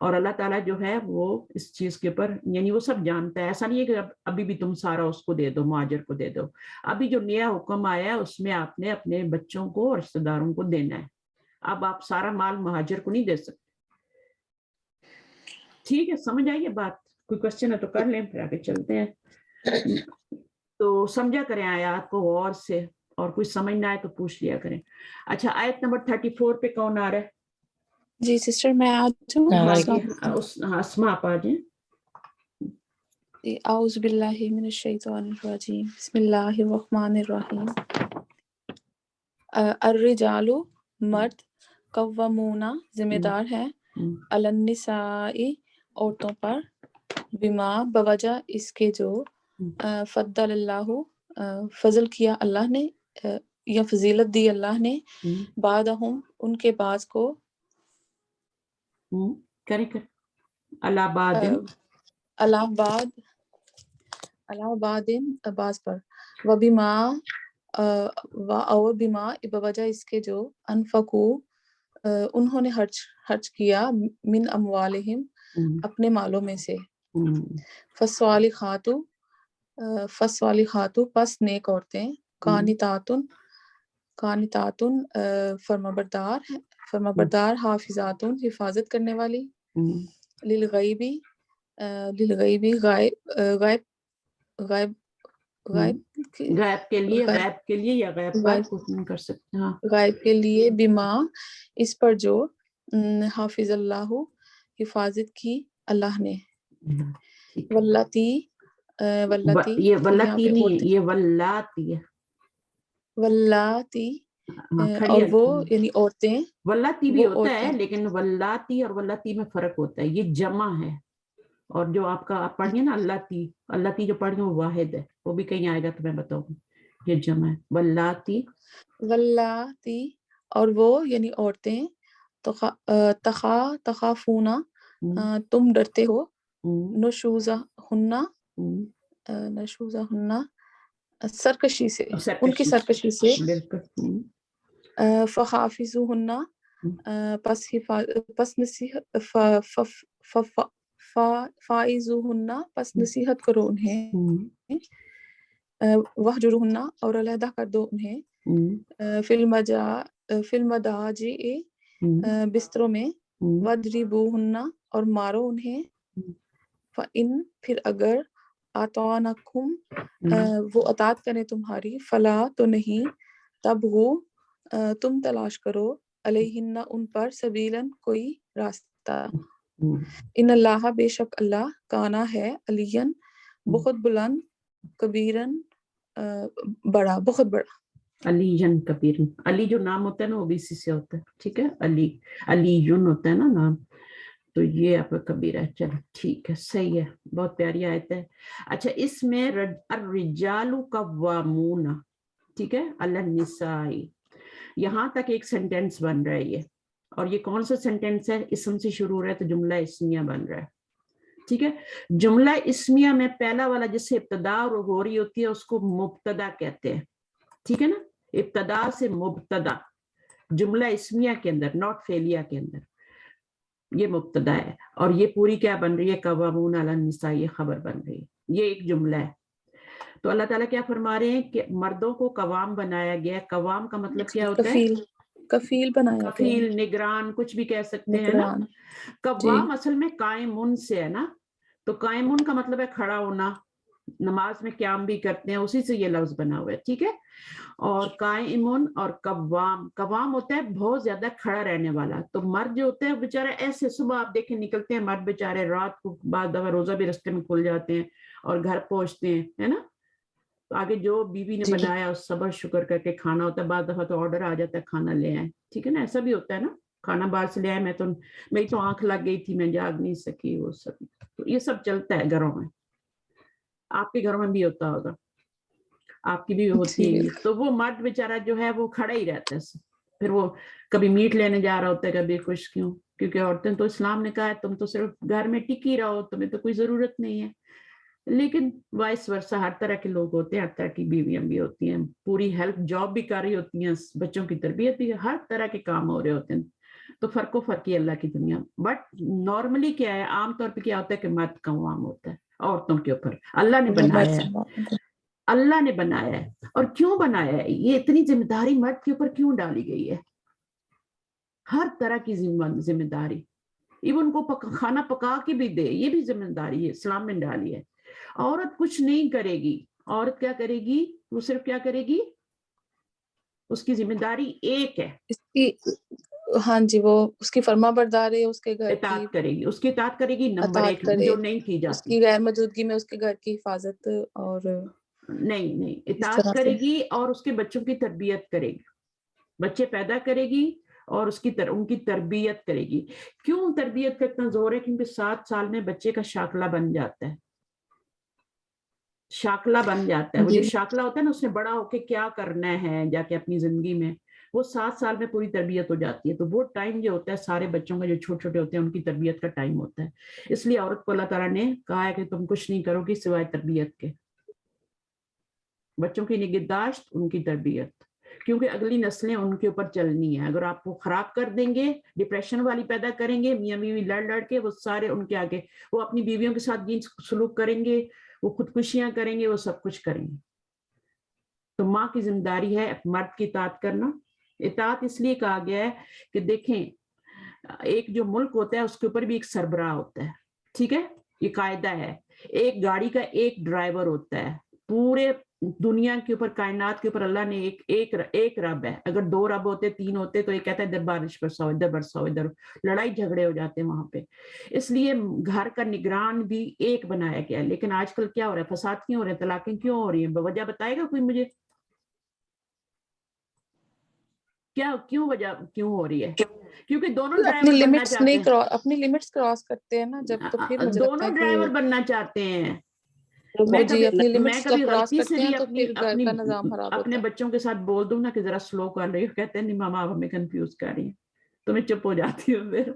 اور اللہ تعالیٰ جو ہے وہ اس چیز کے اوپر یعنی وہ سب جانتا ہے. ایسا نہیں ہے کہ ابھی بھی تم سارا اس کو دے دو, مہاجر کو دے دو. ابھی جو نیا حکم آیا ہے اس میں آپ نے اپنے بچوں کو اور رشتے داروں کو دینا ہے. اب آپ سارا مال مہاجر کو نہیں دے سکتے. ٹھیک ہے, سمجھ آئیے بات؟ کوئی کوشچن ہے تو کر لیں, پھر آگے چلتے ہیں. تو سمجھا کریں آیات کو غور سے, اور کوئی سمجھ نہ آئے تو پوچھ لیا کریں. اچھا, آیت نمبر 34 پہ کون آ رہا ہے؟ جی سسٹر میں آج ہوں. اسما آپ آ جائیں. اعوذ باللہ من الشیطان الرجیم, بسم اللہ الرحمن الرحیم. الرجال مرد, قوامون ذمہ دار ہے, علی النساء عورتوں پر, بما بوجہ اس کے جو فضل اللہ فضل کیا اللہ نے یا فضیلت دی اللہ نے, بعدہم ان کے بعض کو, اللہ بعد بعض پر, وبما اور بما بوجہ اس کے جو انفقو انہوں نے خرچ کیا, من اموالہم اپنے مالوں میں سے, فالصالحات پس نیک عورتیں, قانتاتن فرمانبردار, حافظاتن حفاظت کرنے والی, للغیبی غائب کے لیے یا غائب پر کوشش کر سکتے ہیں. غائب کے لیے, بما اس پر جو حافظ اللہ حفاظت کی اللہ نے, واللاتی یہ ولاتی نہیں, یہ ولاتی ہے, واللاتی اور وہ یعنی عورتیں, ولاتی بھی ہوتا ہے لیکن ولاتی اور ولاتی میں فرق ہوتا ہے. یہ جمع ہے, اور جو آپ کا آپ پڑھیے نا اللہ جو پڑھیے وہ واحد ہے, وہ بھی کہیں آئے گا تو میں بتاؤں گی. یہ جمع ہے ولاتی اور وہ یعنی عورتیں, تخافونا تم ڈرتے ہو, نشوزہن سرکشی سے, ان کی سرکشی سے, فحافظوہن فائزوہن پس نصیحت کرو انہیں, وہجرہن اور علیحدہ کر دو انہیں, فی المضاجع بستروں میں, وَاضْرِبُوهُنَّ اور مارو انہیں, فَإِن پھر اگر آطَعْنَکُم وہ اطاعت کریں تمہاری, فلا تو نہیں, تبغوا تم تلاش کرو, علیہن ان پر, سبیلاً کوئی راستہ, ان اللہ بے شک اللہ, کانا ہے, علیاً بہت بلند, کبیراً بڑا, بہت بڑا. علیاً کبیراً, علی جو نام ہوتا ہے نا وہ بھی اسی سے ہوتا ہے. ٹھیک ہے, علیون ہوتا ہے نا نام, تو یہ آپ کا کبیر ہے. چلو ٹھیک ہے, صحیح ہے, بہت پیاری آیت ہے. اچھا, اس میں الرجال قوامون, ٹھیک ہے, علی النساء, یہاں تک ایک سینٹینس بن رہا ہے یہ. اور یہ کون سا سینٹینس ہے؟ اسم سے شروع ہو رہا ہے تو جملہ اسمیہ بن رہا ہے. ٹھیک ہے, جملہ اسمیہ میں پہلا والا جس سے ابتدا ہو رہی ہوتی ہے اس کو مبتدا کہتے ہیں. ٹھیک ہے نا, ابتدا سے مبتدا جملہ اسمیہ کے اندر, ناٹ فعلیہ کے اندر, یہ مبتدا ہے. اور یہ پوری کیا بن رہی ہے؟ قوامون علی النساء, یہ خبر بن رہی ہے. یہ ایک جملہ ہے. تو اللہ تعالیٰ کیا فرما رہے ہیں کہ مردوں کو قوام بنایا گیا. قوام کا مطلب کیا ہوتا ہے؟ کفیل بنایا گیا, کفیل, نگران, کچھ بھی کہہ سکتے ہیں نا. قوام اصل میں قائمون سے ہے نا, تو قائمون کا مطلب ہے کھڑا ہونا, نماز میں قیام بھی کرتے ہیں, اسی سے یہ لفظ بنا ہوا ہے. ٹھیک ہے, اور قائمون اور قوام ہوتا ہے بہت زیادہ کھڑا رہنے والا. تو مرد جو ہوتے ہیں بیچارے ایسے, صبح آپ دیکھیں نکلتے ہیں مرد بیچارے, رات کو بعض دفعہ روزہ بھی رستے میں کھل جاتے ہیں اور گھر پہنچتے ہیں, ہے نا. تو آگے جو بیوی نے بنایا اس صبر شکر کر کے کھانا ہوتا ہے. بعض دفعہ تو آرڈر آ جاتا ہے کھانا لے آئیں. ٹھیک ہے نا, ایسا بھی ہوتا ہے نا, کھانا باہر سے لے آئے, میری تو آنکھ لگ گئی تھی, میں جاگ نہیں سکی, وہ سب. تو یہ سب چلتا ہے گھروں میں. آپ کے گھروں میں بھی ہوتا ہوگا, آپ کی بھی ہوتی ہے. تو وہ مرد بیچارہ جو ہے وہ کھڑا ہی رہتا ہے. پھر وہ کبھی میٹ لینے جا رہا ہوتا ہے, کبھی خوش. کیوں؟ کیونکہ عورتیں تو اسلام نے کہا ہے تم تو صرف گھر میں ٹکی رہو, تمہیں تو کوئی ضرورت نہیں ہے. لیکن وائس ورسا, ہر طرح کے لوگ ہوتے ہیں, ہر طرح کی بیویاں بھی ہوتی ہیں, پوری ہیلپ جاب بھی کر رہی ہوتی ہیں, بچوں کی تربیت بھی, ہر طرح کے کام ہو رہے ہوتے ہیں. تو فرق و فرق ہی اللہ کی دنیا. بٹ نارملی کیا ہے, عام طور پہ کیا ہوتا ہے کہ مرد قوام ہوتا ہے عورتوں کے اوپر. اللہ نے بنایا ہے, اللہ نے بنایا ہے. اور کیوں بنایا ہے؟ یہ اتنی ذمہ داری مرد کے اوپر کیوں ڈالی گئی ہے؟ ہر طرح کی ذمہ داری, ایون کو کھانا پکا کے بھی دے, یہ بھی ذمہ داری ہے اسلام نے ڈالی ہے. عورت کچھ نہیں کرے گی. عورت کیا کرے گی؟ وہ صرف کیا کرے گی؟ اس کی ذمہ داری ایک ہے, اس کی ہاں جی وہ اس کی فرما برداری, اس کے گھر اطاعت کی کرے گی, اس کی اطاعت کرے گی. نمبر اطاعت ایک کرے, جو نہیں کی اس جاتی, کی غیر موجودگی میں اس کے گھر کی حفاظت, اور نہیں اس اطاعت طرح کرے سے گی, اور اس کے بچوں کی تربیت کرے گی. بچے پیدا کرے گی اور ان کی تربیت کرے گی. کیوں تربیت کا اتنا زور ہے؟ کیونکہ 7 سال میں بچے کا شاکلہ بن جاتا ہے. شاکلہ بن جاتا ہے. وہ جو جی شاکلہ ہوتا ہے نا, اس نے بڑا ہو کے کیا کرنا ہے جا کے اپنی زندگی میں, وہ 7 سال میں پوری تربیت ہو جاتی ہے. تو وہ ٹائم جو ہوتا ہے سارے بچوں کا جو چھوٹے چھوٹے ہوتے ہیں ان کی تربیت کا ٹائم ہوتا ہے. اس لیے عورت کو اللہ تعالیٰ نے کہا ہے کہ تم کچھ نہیں کرو گی سوائے تربیت کے. بچوں کی نگہداشت, ان کی تربیت, کیونکہ اگلی نسلیں ان کے اوپر چلنی ہے. اگر آپ وہ خراب کر دیں گے, ڈپریشن والی پیدا کریں گے, میاں بیوی لڑ کے, وہ سارے ان کے آگے وہ اپنی بیویوں کے ساتھ جنس سلوک کریں گے, وہ خودکشیاں کریں گے, وہ سب کچھ کریں گے. تو ماں کی ذمہ داری ہے مرد کی اطاعت کرنا. اطاعت اس لیے کہا گیا ہے کہ دیکھیں, ایک جو ملک ہوتا ہے اس کے اوپر بھی ایک سربراہ ہوتا ہے, ٹھیک ہے, یہ قاعدہ ہے. ایک گاڑی کا ایک ڈرائیور ہوتا ہے. پورے دنیا کے اوپر, کائنات کے اوپر اللہ نے ایک رب ہے. اگر 2 رب ہوتے, 3 ہوتے, تو یہ کہتا ہے ادھر بارش برساؤ, ادھر برساؤ, ادھر لڑائی جھگڑے ہو جاتے ہیں وہاں پہ. اس لیے گھر کا نگران بھی ایک بنایا گیا ہے. لیکن آج کل کیا ہو رہا ہے؟ فساد کیوں ہو رہے ہیں؟ طلاقیں کیوں ہو رہی ہیں؟ وجہ بتائے گا کوئی مجھے؟ کیوں وجہ کیوں ہو رہی ہے؟ کیونکہ دونوں اپنی ڈرائیور بننا لمٹس چاہتے نہیں ہیں, اپنی لمٹس کراس کرتے ہیں نا جب, تو پھر مجھے لگتا دونوں ہے ڈرائیور کہ بننا چاہتے ہیں. جی اپنی میں لمٹس کبھی جب کراس غلطی سے کرتے ہیں بھی تو پھر گھر کا نظام خراب اپنے ہوتا ہے. بچوں کے ساتھ بول دوں نا کہ ذرا سلو کر رہی ہو, کہتے ہیں نہیں ماما آپ ہمیں کنفیوز کر رہی ہیں, تو میں چپ ہو جاتی ہوں پھر.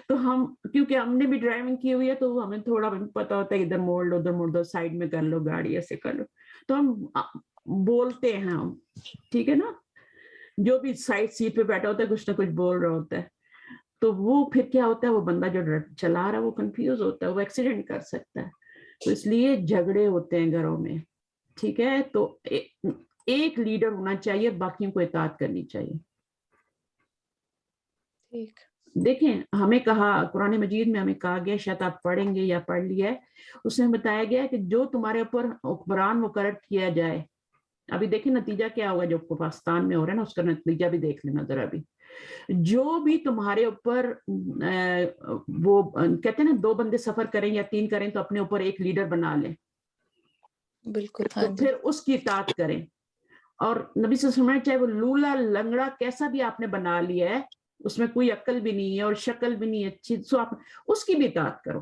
تو ہم کیونکہ ہم نے بھی ڈرائیونگ کی ہوئی ہے تو ہمیں تھوڑا پتا ہوتا ہے ادھر موڑ لو, ادھر موڑ دو, سائڈ میں کر لو گاڑی, ایسے کر لو. تو ہم بولتے ہیں ہم, ٹھیک ہے نا, جو بھی سائڈ سیٹ پہ بیٹھا ہوتا ہے کچھ نہ کچھ بول رہا ہوتا ہے. تو وہ پھر کیا ہوتا ہے, وہ بندہ جو چلا رہا ہے وہ کنفیوز ہوتا ہے, وہ ایکسیڈنٹ کر سکتا ہے. تو اس لیے جھگڑے ہوتے ہیں گھروں میں, ٹھیک ہے. تو ایک لیڈر ہونا چاہیے, باقیوں کو اطاعت کرنی چاہیے. ٹھیک دیکھیں ہمیں کہا, قرآن مجید میں ہمیں کہا گیا, شاید آپ پڑھیں گے یا پڑھ لیا ہے, اس میں بتایا گیا کہ جو تمہارے اوپر حکمران مقرر کیا جائے. ابھی دیکھیں نتیجہ کیا ہوگا جو پاکستان میں ہو رہا ہے نا, اس کا نتیجہ بھی دیکھ لینا ذرا بھی. جو بھی تمہارے اوپر وہ کہتے ہیں نا 2 بندے سفر کریں یا 3 کریں تو اپنے اوپر ایک لیڈر بنا لیں, بالکل. تو پھر اس کی اطاعت کریں. اور نبی صلی اللہ علیہ وسلم چاہے وہ لولا لنگڑا کیسا بھی آپ نے بنا لیا ہے, اس میں کوئی عقل بھی نہیں ہے اور شکل بھی نہیں اچھی, سو آپ اس کی بھی اطاعت کرو.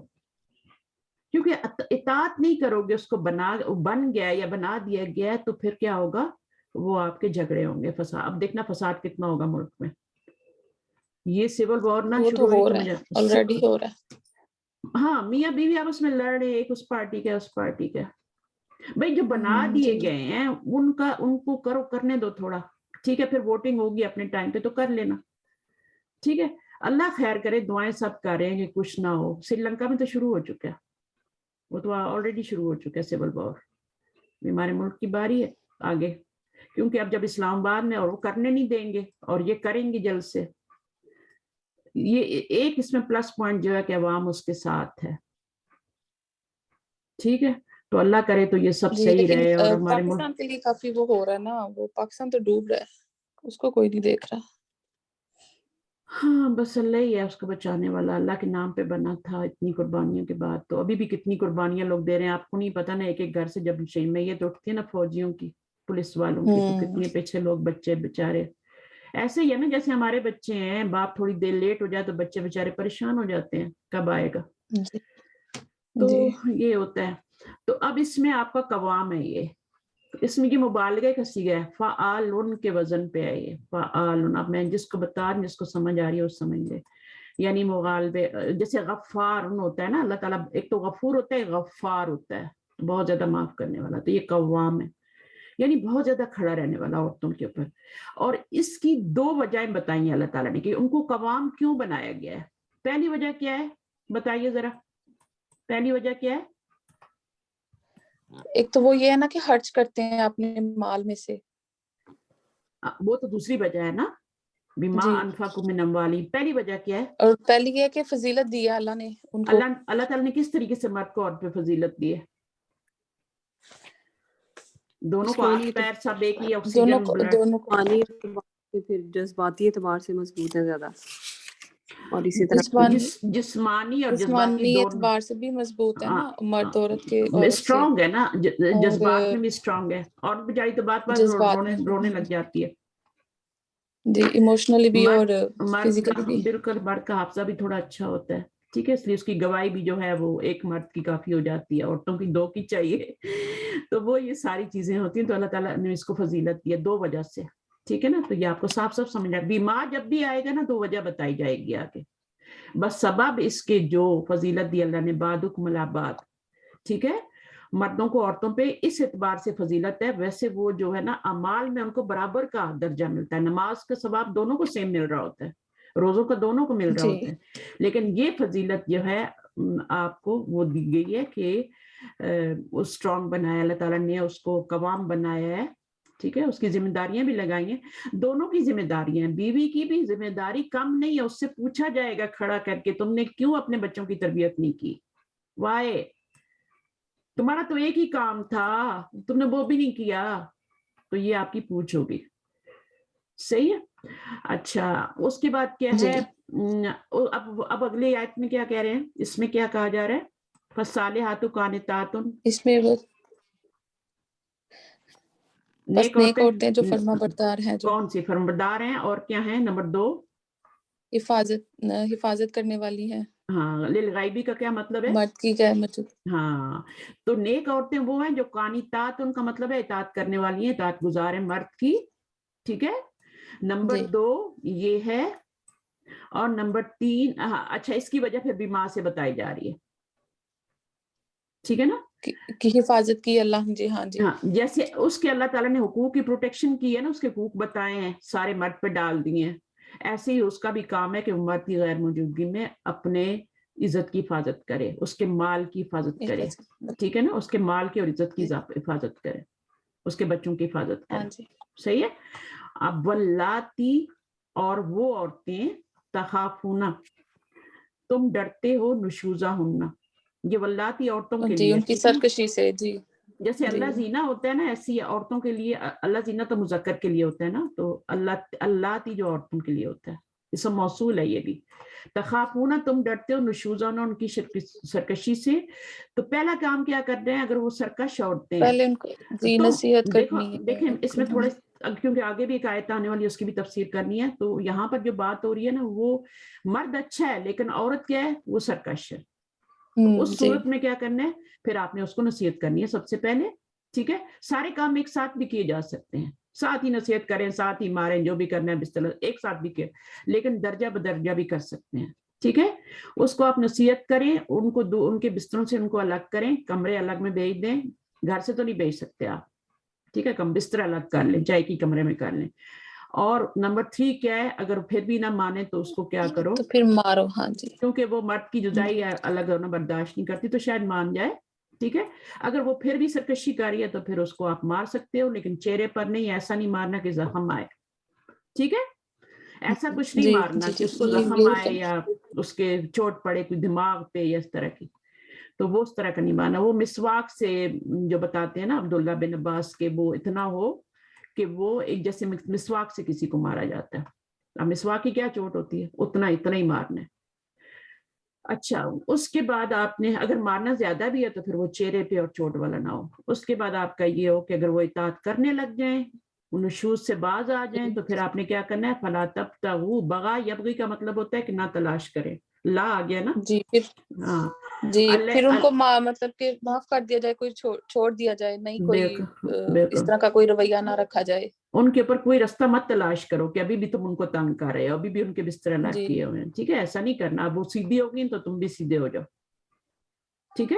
کیونکہ اطاعت نہیں کرو گے, اس کو بن گیا یا بنا دیا گیا, تو پھر کیا ہوگا, وہ آپ کے جھگڑے ہوں گے, فساد. اب دیکھنا فساد کتنا ہوگا ملک میں. یہ سول وار نہ وہ تو شروع ہوئی ہو تو رہا مجھے ہے, آلریڈی ہو رہا ہے. ہاں میاں بیوی آپس میں لڑ رہے, ایک اس پارٹی کا اس پارٹی کا. بھائی جو بنا دیے جی گئے ہیں ان کو کرنے دو تھوڑا, ٹھیک ہے. پھر ووٹنگ ہوگی اپنے ٹائم پہ تو کر لینا, ٹھیک ہے. اللہ خیر کرے, دعائیں سب کر رہے ہیں کہ کچھ نہ ہو. سری لنکا میں تو شروع ہو چکا ہے, وہ تو آلریڈی شروع ہو چکا ہے سول وار. ہمارے ملک کی باری ہے آگے, کیونکہ اب جب اسلام آباد میں, اور وہ کرنے نہیں دیں گے, اور یہ کریں گے جلد سے. یہ ایک اس میں پلس پوائنٹ جو ہے کہ عوام اس کے ساتھ ہے, ٹھیک ہے. تو اللہ کرے تو یہ سب جی, صحیح لیکن رہے. اور ہمارے ملک پاکستان کے لیے کافی وہ ہو رہا ہے نا, وہ پاکستان تو ڈوب رہا ہے, اس کو کوئی نہیں دیکھ رہا. ہاں بس اللہ ہی ہے اس کو بچانے والا, اللہ کے نام پہ بنا تھا اتنی قربانیوں کے بعد. تو ابھی بھی کتنی قربانیاں لوگ دے رہے ہیں, آپ کو نہیں پتا نا. ایک گھر سے جب میت اٹھتی ہے نا فوجیوں کی, پولیس والوں کی, تو کتنے پیچھے لوگ, بچے بےچارے. ایسے ہی ہے نا جیسے ہمارے بچے ہیں, باپ تھوڑی دیر لیٹ ہو جائے تو بچے بےچارے پریشان ہو جاتے ہیں, کب آئے گا. تو یہ ہوتا ہے. تو اب اس میں آپ کا قوام ہے, یہ اس میں یہ مبالغے کا صیغہ ہے, فعالن کے وزن پہ ہے یہ, فعالن. اب میں جس کو بتا رہی, جس کو سمجھ آ رہی ہے وہ سمجھ لے. یعنی مغالبے, جیسے غفار ہوتا ہے نا, اللہ تعالیٰ ایک تو غفور ہوتا ہے, غفار ہوتا ہے, بہت زیادہ معاف کرنے والا. تو یہ قوام ہے, یعنی بہت زیادہ کھڑا رہنے والا عورتوں کے اوپر. اور اس کی 2 وجہیں بتائی ہیں اللہ تعالیٰ نے کہ ان کو قوام کیوں بنایا گیا ہے. پہلی وجہ کیا ہے بتائیے ذرا, پہلی وجہ کیا ہے؟ ایک تو وہ یہ ہے نا کہ خرچ کرتے ہیں اپنے مال میں سے, وہ تو دوسری وجہ ہے نا, بما انفقوا من اموالہم. پہلی وجہ کیا ہے؟ اور پہلی یہ ہے کہ فضیلت دی ہے اللہ نے ان کو. اللہ تعالیٰ نے کس طریقے سے مرد کو عورت پہ فضیلت دی ہے؟ دونوں کو ہاتھ پیر سب ایک ہی آکسیجن, دونوں کو پانی پھر جذباتی اعتبار سے مضبوط ہے زیادہ, اور اسی طرح جسمانی اور جسمانی اعتبار سے بھی مضبوط ہے نا, مرد عورت کے اسٹرانگ ہے نا, جذبات میں بھی اسٹرانگ ہے, اور بیچاری تو بات رونے لگ جاتی ہے جی, ایموشنلی بھی اور فزیکلی بھی. بالکل, مرد کا حافظہ بھی تھوڑا اچھا ہوتا ہے, ٹھیک ہے, اس لیے اس کی گواہی بھی جو ہے وہ ایک مرد کی کافی ہو جاتی ہے, عورتوں کی 2 کی چاہیے. تو وہ یہ ساری چیزیں ہوتی ہیں, تو اللہ تعالیٰ نے اس کو فضیلت دی ہے 2 وجہ سے, ٹھیک ہے نا. تو یہ آپ کو صاف صاف سمجھ آئے, بیمار جب بھی آئے گا نا 2 وجہ بتائی جائے گی آگے, بس سبب اس کے جو فضیلت دی اللہ نے بعدکم علی بعد, ٹھیک ہے. مردوں کو عورتوں پہ اس اعتبار سے فضیلت ہے, ویسے وہ جو ہے نا اعمال میں ان کو برابر کا درجہ ملتا ہے, نماز کا ثواب دونوں کو سیم مل رہا ہوتا ہے, روزوں کا دونوں کو مل رہا ہوتا ہے, لیکن یہ فضیلت جو ہے آپ کو وہ دی گئی ہے کہ وہ اسٹرانگ بنایا اللہ تعالیٰ نے, اس کو قوام بنایا ہے, ٹھیک ہے. اس کی ذمہ داریاں بھی لگائی ہیں, دونوں کی ذمہ داریاں ہیں. بیوی کی بھی ذمہ داری کم نہیں ہے, اس سے پوچھا جائے گا کھڑا کر کے تم نے کیوں اپنے بچوں کی تربیت نہیں کی, وائے, تمہارا تو ایک ہی کام تھا, تم نے وہ بھی نہیں کیا, تو یہ آپ کی پوچھ ہوگی, صحیح ہے. اچھا, اس کے بعد کیا ہے, اب اگلی آیت میں کیا کہہ رہے ہیں, اس میں کیا کہا جا رہا ہے, فالصالحات قانتات, اس میں وہ نیک عورتیں جو فرما بردار ہیں, جو کون سی فرما بردار ہیں, اور کیا ہیں, نمبر 2 حفاظت کرنے والی ہیں. ہاں, للغیبی کا کیا مطلب ہے, مرد کی کیا مطلب, ہاں, تو نیک عورتیں وہ ہیں جو قانتات, ان کا مطلب ہے اطاعت کرنے والی ہیں, اطاعت گزار ہیں مرد کی, ٹھیک ہے. نمبر 2 یہ ہے, اور نمبر 3 اچھا, اس کی وجہ پھر بھی ماں سے بتائی جا رہی ہے, ٹھیک ہے نا, کی حفاظت کی اللہ. جی ہاں جی, جیسے اس کے اللہ تعالیٰ نے حقوق کی پروٹیکشن کی ہے نا, اس کے حقوق بتائے ہیں, سارے مرد پہ ڈال دیے ہیں, ایسے ہی اس کا بھی کام ہے کہ مرد کی غیر موجودگی میں اپنے عزت کی حفاظت کرے, اس کے مال کی حفاظت کرے, ٹھیک ہے نا, اس کے مال کی اور عزت کی حفاظت کرے, اس کے بچوں کی حفاظت کرے, صحیح ہے. اب واللاتی, اور وہ عورتیں, تخافون, تم ڈرتے ہو, نشوزہن, یہ واللاتی عورتوں کے لیے, ان کی سرکشی سے, جی, جیسے اللہ زینہ ہوتا ہے نا, ایسی عورتوں کے لیے اللہ زینہ تو مذکر کے لیے ہوتا ہے نا, تو اللہ تی جو عورتوں کے لیے ہوتا ہے, اسم موصول ہے یہ بھی. تخافون, تم ڈرتے ہو, نشوزہن, ان کی سرکشی سے. تو پہلا کام کیا کر رہے ہیں, اگر وہ سرکش عورتیں پہلے ان کو نصیحت کرنی ہے. دیکھیں اس میں تھوڑے, کیونکہ آگے بھی ایک آیت آنے والی ہے, اس کی بھی تفسیر کرنی ہے, تو یہاں پر جو بات ہو رہی ہے نا, وہ مرد اچھا ہے لیکن عورت کیا ہے, وہ سرکش ہے. تو اس صورت میں کیا کرنا ہے, پھر آپ نے اس کو نصیحت کرنی ہے سب سے پہلے, ٹھیک ہے. سارے کام ایک ساتھ بھی کیے جا سکتے ہیں, ساتھ ہی نصیحت کریں, ساتھ ہی ماریں, جو بھی کرنا ہے بستر ایک ساتھ بھی کیے, لیکن درجہ بدرجہ بھی کر سکتے ہیں, ٹھیک ہے. اس کو آپ نصیحت کریں, ان کو ان کے بستروں سے ان کو الگ کریں, کمرے الگ میں بھیج دیں, گھر سے تو نہیں بھیج سکتے آپ, ٹھیک ہے, کم بستر الگ کر لیں, چائے کی کمرے میں کر لیں. اور نمبر 3 کیا ہے, اگر پھر بھی نہ مانے تو اس کو کیا کرو, تو پھر مارو. ہاں جی, کیونکہ وہ مرد کی جدائی الگ ہونا برداشت نہیں کرتی, تو شاید مان جائے, ٹھیک ہے. اگر وہ پھر بھی سرکشی کاری ہے تو پھر اس کو آپ مار سکتے ہو, لیکن چہرے پر نہیں, ایسا نہیں مارنا کہ زخم آئے, ٹھیک ہے. ایسا کچھ نہیں مارنا کہ اس کو زخم آئے یا اس کے چوٹ پڑے کوئی دماغ پہ یا اس طرح کی, تو وہ اس طرح کا نہیں مارنا. وہ مسواک سے جو بتاتے ہیں نا عبداللہ بن عباس کے, وہ اتنا ہو کہ وہ ایک جیسے مسواک سے کسی کو مارا جاتا ہے. اب مسواک کی کیا چوٹ ہوتی ہے, اتنا ہی مارنا ہے. اچھا, اس کے بعد آپ نے اگر مارنا زیادہ بھی ہے تو پھر وہ چہرے پہ اور چوٹ والا نہ ہو. اس کے بعد آپ کا یہ ہو کہ اگر وہ اطاعت کرنے لگ جائیں, نشوز سے باز آ جائیں, تو پھر آپ نے کیا کرنا ہے, فلا تبتغوا, بغا یبغی کا مطلب ہوتا ہے کہ نہ تلاش کریں, لا آ گیا نا, جی, ہاں, جی, پھر ان کو مطلب کہ معاف کر دیا جائے, کوئی چھوڑ دیا جائے, نہیں کوئی اس طرح کا کوئی رویہ نہ رکھا جائے. ان کے اوپر کوئی راستہ مت تلاش کرو کہ ابھی بھی تم ان کو تنگ کر رہے ہو, ابھی بھی ان کے بستر الگ کیے ہوئے ہیں, ٹھیک ہے, ایسا نہیں کرنا. اب وہ سیدھی ہوگی تو تم بھی سیدھے ہو جاؤ, ٹھیک ہے.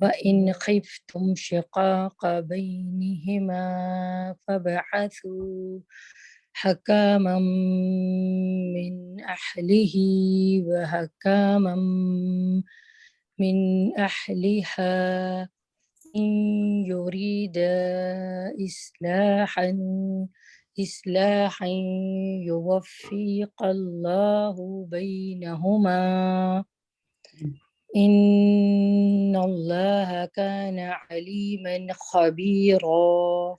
وإن خفتم شقاق بينهما فابعثوا حكاما من أهله وحكاما من أهلها إن يريدا إصلاحا يوفق الله بينهما إن الله كان عليما خبيرا।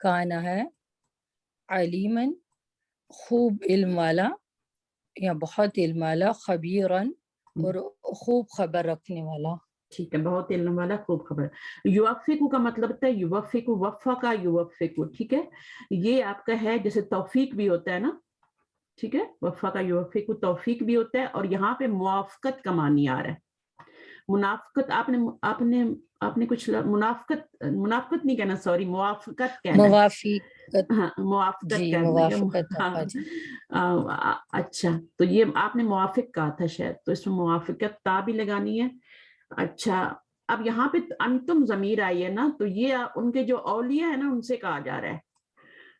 کانا ہے علیمن خوب علم والا یا بہت علم والا، خبیرن اور خوب خبر رکھنے والا. ٹھیک ہے، بہت علم والا خوب خبر. یوفقو کا مطلب ہوتا ہے یوفقو، وفقا یوفقو. ٹھیک ہے، یہ آپ کا ہے جیسے توفیق بھی ہوتا ہے نا. ٹھیک ہے، وفقا یوفقو توفیق بھی ہوتا ہے. اور یہاں پہ موافقت کا معنی آ رہا ہے. منافقت آپ نے کچھ منافقت نہیں کہنا، سوری، موافقت کہنا ہے. موافقت. ہاں، موافقت جی کہنا ہے. موافقت. اچھا، تو یہ آپ نے موافق کہا تھا شاید، تو اس میں موافقت تا بھی لگانی ہے. اچھا، اب یہاں پہ انتم ضمیر آئی ہے نا، تو یہ ان کے جو اولیاء ہے نا ان سے کہا جا رہا ہے.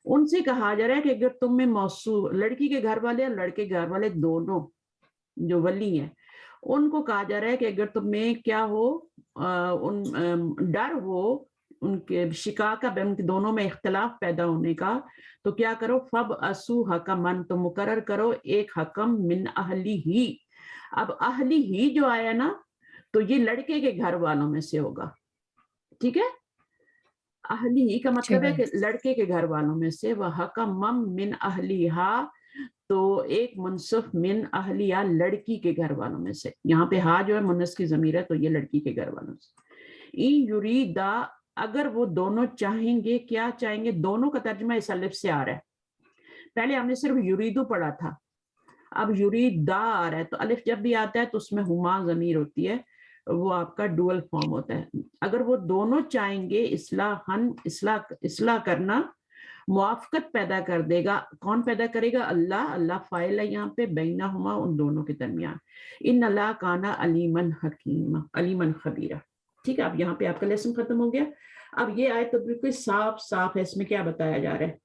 ان سے کہا جا رہا ہے کہ اگر تم میں موصول لڑکی کے گھر والے اور لڑکے کے گھر والے دونوں جو ولی ہیں، ان کو کہا جا رہا ہے کہ اگر تم میں کیا ہو ڈر ہو ان کے شقاق کا، ان کے دونوں میں اختلاف پیدا ہونے کا، تو کیا کرو، فب اسو حکمن، تو مقرر کرو ایک حکم من اہلی ہی. اب اہلی ہی جو آیا نا تو یہ لڑکے کے گھر والوں میں سے ہوگا. ٹھیک ہے، اہلی ہی کا مطلب ہے کہ لڑکے کے گھر والوں میں سے. وہ حکم من اہلیہا، تو ایک منصف من اہلیہ لڑکی کے گھر والوں میں سے. یہاں پہ ہا جو ہے منس کی ضمیر ہے، تو یہ لڑکی کے گھر والوں سے. این یریدا، اگر وہ دونوں چاہیں گے. کیا چاہیں گے؟ دونوں کا ترجمہ اس الف سے آ رہا ہے. پہلے ہم نے صرف یریدو پڑھا تھا، اب یریدا آ رہا ہے. تو الف جب بھی آتا ہے تو اس میں ہما ضمیر ہوتی ہے، وہ آپ کا ڈوئل فارم ہوتا ہے. اگر وہ دونوں چاہیں گے اصلاح کرنا، موافقت پیدا کر دے گا. کون پیدا کرے گا؟ اللہ. اللہ فاعل ہے یہاں پہ، بینہما، ان دونوں کے درمیان. ان اللہ کانا علیمن حکیم، علیمن خبیرہ. ٹھیک ہے، اب یہاں پہ آپ کا لیسن ختم ہو گیا. اب یہ آئے تو بالکل صاف ہے. اس میں کیا بتایا جا رہا ہے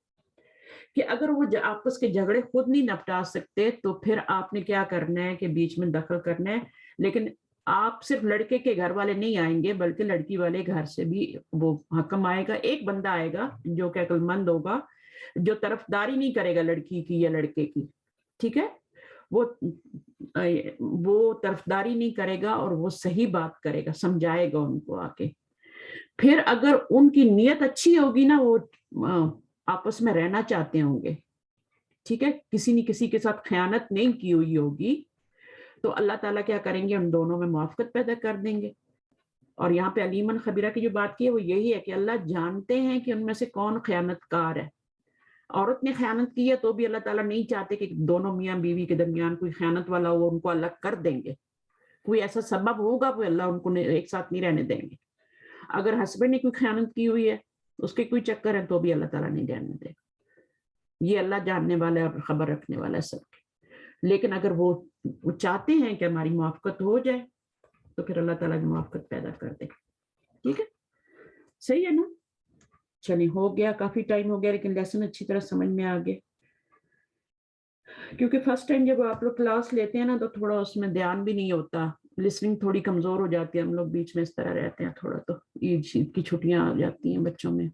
کہ اگر وہ آپس کے جھگڑے خود نہیں نپٹا سکتے تو پھر آپ نے کیا کرنا ہے کہ بیچ میں دخل کرنا ہے. لیکن آپ صرف لڑکے کے گھر والے نہیں آئیں گے، بلکہ لڑکی والے گھر سے بھی وہ حکم آئے گا. ایک بندہ آئے گا جو کہ عقل مند ہوگا، جو طرفداری نہیں کرے گا لڑکی کی یا لڑکے کی. ٹھیک ہے، وہ طرفداری نہیں کرے گا اور وہ صحیح بات کرے گا، سمجھائے گا ان کو آ کے. پھر اگر ان کی نیت اچھی ہوگی نا، وہ آپس میں رہنا چاہتے ہوں گے، ٹھیک ہے، کسی نے کسی کے ساتھ خیانت نہیں کی ہوئی ہوگی، تو اللہ تعالیٰ کیا کریں گے، ان دونوں میں موافقت پیدا کر دیں گے. اور یہاں پہ علیمن خبیرہ کی جو بات کی ہے وہ یہی ہے کہ اللہ جانتے ہیں کہ ان میں سے کون خیانت کار ہے. عورت نے خیانت کی ہے تو بھی اللہ تعالیٰ نہیں چاہتے کہ دونوں میاں بیوی کے درمیان کوئی خیانت والا ہو، ان کو الگ کر دیں گے. کوئی ایسا سبب ہوگا وہ اللہ ان کو ایک ساتھ نہیں رہنے دیں گے. اگر ہسبینڈ نے کوئی خیانت کی ہوئی ہے، اس کے کوئی چکر ہے، تو بھی اللہ تعالیٰ نہیں رہنے دے گا. یہ اللہ جاننے والا ہے اور خبر رکھنے والا ہے سب کے. لیکن اگر وہ چاہتے ہیں کہ ہماری موافقت ہو جائے تو پھر اللہ تعالیٰ کی موافقت پیدا کر دے. ٹھیک ہے، صحیح ہے نا؟ چلیے، ہو گیا، کافی ٹائم ہو گیا، لیکن لیسن اچھی طرح سمجھ میں آ گیا. کیونکہ فرسٹ ٹائم جب آپ لوگ کلاس لیتے ہیں نا تو تھوڑا اس میں دھیان بھی نہیں ہوتا، لسننگ تھوڑی کمزور ہو جاتی ہے. ہم لوگ بیچ میں اس طرح رہتے ہیں تھوڑا، تو عید کی چھٹیاں آ جاتی ہیں بچوں میں.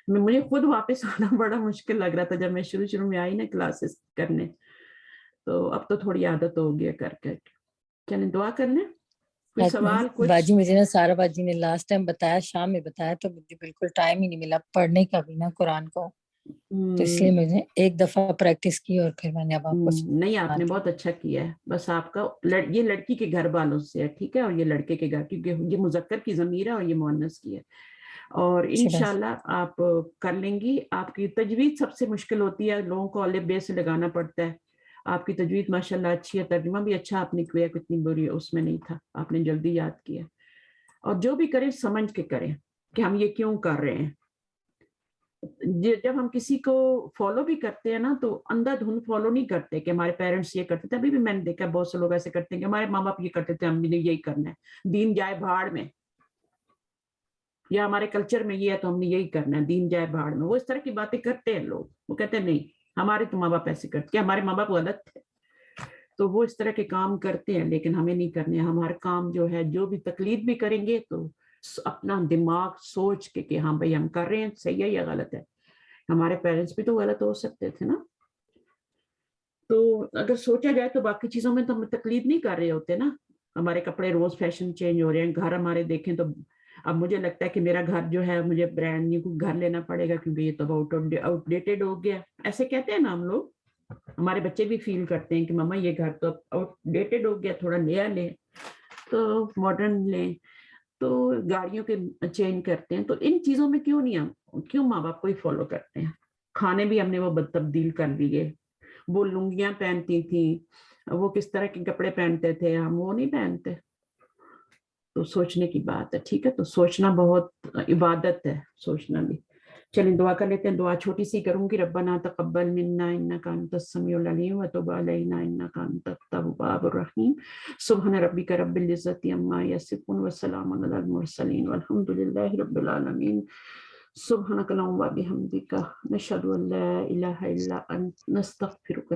مجھے خود واپس آنا بڑا مشکل لگ رہا تھا جب میں شروع میں آئی نا کلاسز کرنے، تو اب تو تھوڑی عادت ہو گیا کر کے. چلیں دعا کر لیں. کوئی سوال کچھ؟ باجی مجھے نا سارا باجی نے لاسٹ ٹائم بتایا، شام میں بتایا، تو مجھے بالکل ٹائم ہی نہیں ملا پڑھنے کا بھی نا قرآن کو، تو اس لیے میں نے ایک دفعہ پریکٹس کی اور پھر میں نے اب آپ کو نہیں، آپ نے بہت اچھا کیا ہے. بس آپ کا یہ لڑکی کے گھر والوں سے ہے، ٹھیک ہے، اور یہ لڑکے کے گھر، کیونکہ یہ مذکر کی ضمیر ہے اور یہ مؤنث کی ہے. اور انشاءاللہ آپ کر لیں گی. آپ کی تجوید سب سے مشکل ہوتی ہے، لوگوں کو الف بے سے لگانا پڑتا ہے. آپ کی تجوید ماشاءاللہ اچھی ہے، ترجمہ بھی اچھا آپ نے کیا، کتنی بری اس میں نہیں تھا، آپ نے جلدی یاد کیا. اور جو بھی کریں سمجھ کے کریں کہ ہم یہ کیوں کر رہے ہیں. جب ہم کسی کو فالو بھی کرتے ہیں نا تو اندھا دھند فالو نہیں کرتے کہ ہمارے پیرنٹس یہ کرتے تھے. ابھی بھی میں نے دیکھا بہت سے لوگ ایسے کرتے ہیں کہ ہمارے ماں باپ یہ کرتے تھے، ہم بھی یہی کرنا ہے، دین جائے بھاڑ میں، یا ہمارے کلچر میں یہ ہے تو ہم نے یہی کرنا ہے، دین جائے بھاڑ میں. وہ اس طرح کی باتیں کرتے ہیں لوگ. وہ کہتے ہیں نہیں، ہمارے تو ماں باپ ایسے کرتے ہیں، ہمارے ماں باپ غلط تھے. تو وہ اس طرح کے کام کرتے ہیں، لیکن ہمیں نہیں کرنے. ہمارا کام جو ہے، جو بھی تقلید بھی کریں گے تو اپنا دماغ سوچ کے کہ ہاں بھائی ہم کر رہے ہیں صحیح ہے یا غلط ہے. ہمارے پیرنٹس بھی تو غلط ہو سکتے تھے نا. تو اگر سوچا جائے تو باقی چیزوں میں تو ہم تقلید نہیں کر رہے ہوتے نا. ہمارے کپڑے روز فیشن چینج ہو رہے ہیں، گھر ہمارے دیکھیں تو اب مجھے لگتا ہے کہ میرا گھر جو ہے مجھے برانڈ نیو گھر لینا پڑے گا کیونکہ یہ تو آؤٹ ڈیٹڈ ہو گیا. ایسے کہتے ہیں نا ہم لوگ, ہمارے بچے بھی فیل کرتے ہیں کہ ماما یہ گھر تو آؤٹ ڈیٹڈ ہو گیا, تھوڑا نیا لیں, تو ماڈرن لیں. تو گاڑیوں کے چینج کرتے ہیں, تو ان چیزوں میں کیوں نہیں ہم کیوں ماں باپ کو ہی فالو کرتے ہیں. کھانے بھی ہم نے وہ تبدیل کر دیے. وہ لنگیاں پہنتی تھیں, وہ کس طرح کے کپڑے پہنتے تھے, ہم وہ نہیں پہنتے. تو سوچنے کی بات ہے. ٹھیک ہے, تو سوچنا بہت عبادت ہے, سوچنا بھی. چلیں دعا کر لیتے ہیں. دعا چھوٹی سی کروں گی. ربنا تقبل منا انک انت السمیع العلیم وتب علینا انک انت التواب الرحیم. سبحان ربک رب العزۃ عما یصفون وسلام علی المرسلین والحمد للہ رب العالمین. سبحانک اللہم وبحمدک نشہد ان لا الہ الا انت نستغفرک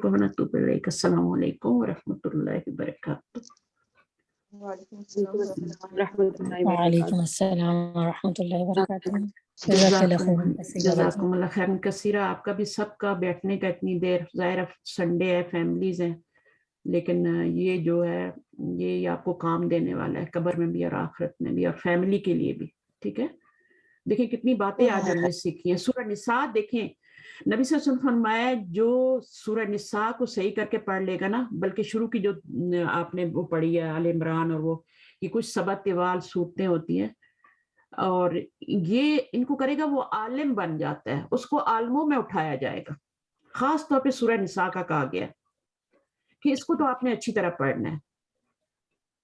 ونتوب الیک. السلام علیکم ورحمۃ اللہ وبرکاتہ. وعلیکم السلام وعلیکم السلام ورحمۃ اللہ وبرکاتہ. جزاک اللہ خیرا کثیرا. جزاکم اللہ خیرا کثیرا. آپ کا بھی سب کا بیٹھنے کا اتنی دیر, ظاہر سنڈے ہے, فیملیز ہیں, لیکن یہ جو ہے یہ آپ کو کام دینے والا ہے قبر میں بھی اور آخرت میں بھی اور فیملی کے لیے بھی. ٹھیک ہے, دیکھیں کتنی باتیں آج ہم نے سیکھی ہیں. سورہ نساء دیکھیں, نبی صلی اللہ علیہ وسلم فرمایا جو سورہ نساء کو صحیح کر کے پڑھ لے گا نا, بلکہ شروع کی جو آپ نے وہ پڑھی ہے آل عمران, اور وہ یہ کچھ سبا طوال صورتیں ہوتی ہیں, اور یہ ان کو کرے گا وہ عالم بن جاتا ہے, اس کو عالموں میں اٹھایا جائے گا. خاص طور پہ سورہ نساء کا کہا گیا کہ اس کو تو آپ نے اچھی طرح پڑھنا ہے.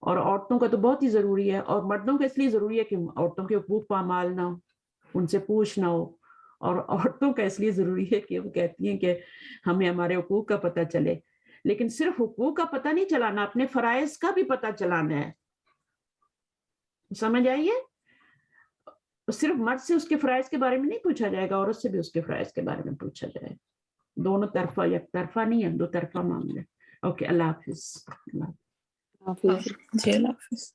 اور عورتوں کا تو بہت ہی ضروری ہے, اور مردوں کا اس لیے ضروری ہے کہ عورتوں کے حقوق پامال نہ ہو, ان سے پوچھنا ہو. اور عورتوں کا اس لیے ضروری ہے کہ وہ کہتی ہیں کہ ہمیں ہمارے حقوق کا پتہ چلے. لیکن صرف حقوق کا پتہ نہیں چلانا, اپنے فرائض کا بھی پتہ چلانا ہے. سمجھ آئیے, صرف مرد سے اس کے فرائض کے بارے میں نہیں پوچھا جائے گا, عورت سے بھی اس کے فرائض کے بارے میں پوچھا جائے گا. دونوں طرفہ, یک طرفہ نہیں ہے, دو طرفہ معاملہ. اوکے, اللہ حافظ. حافظ. جی اللہ حافظ.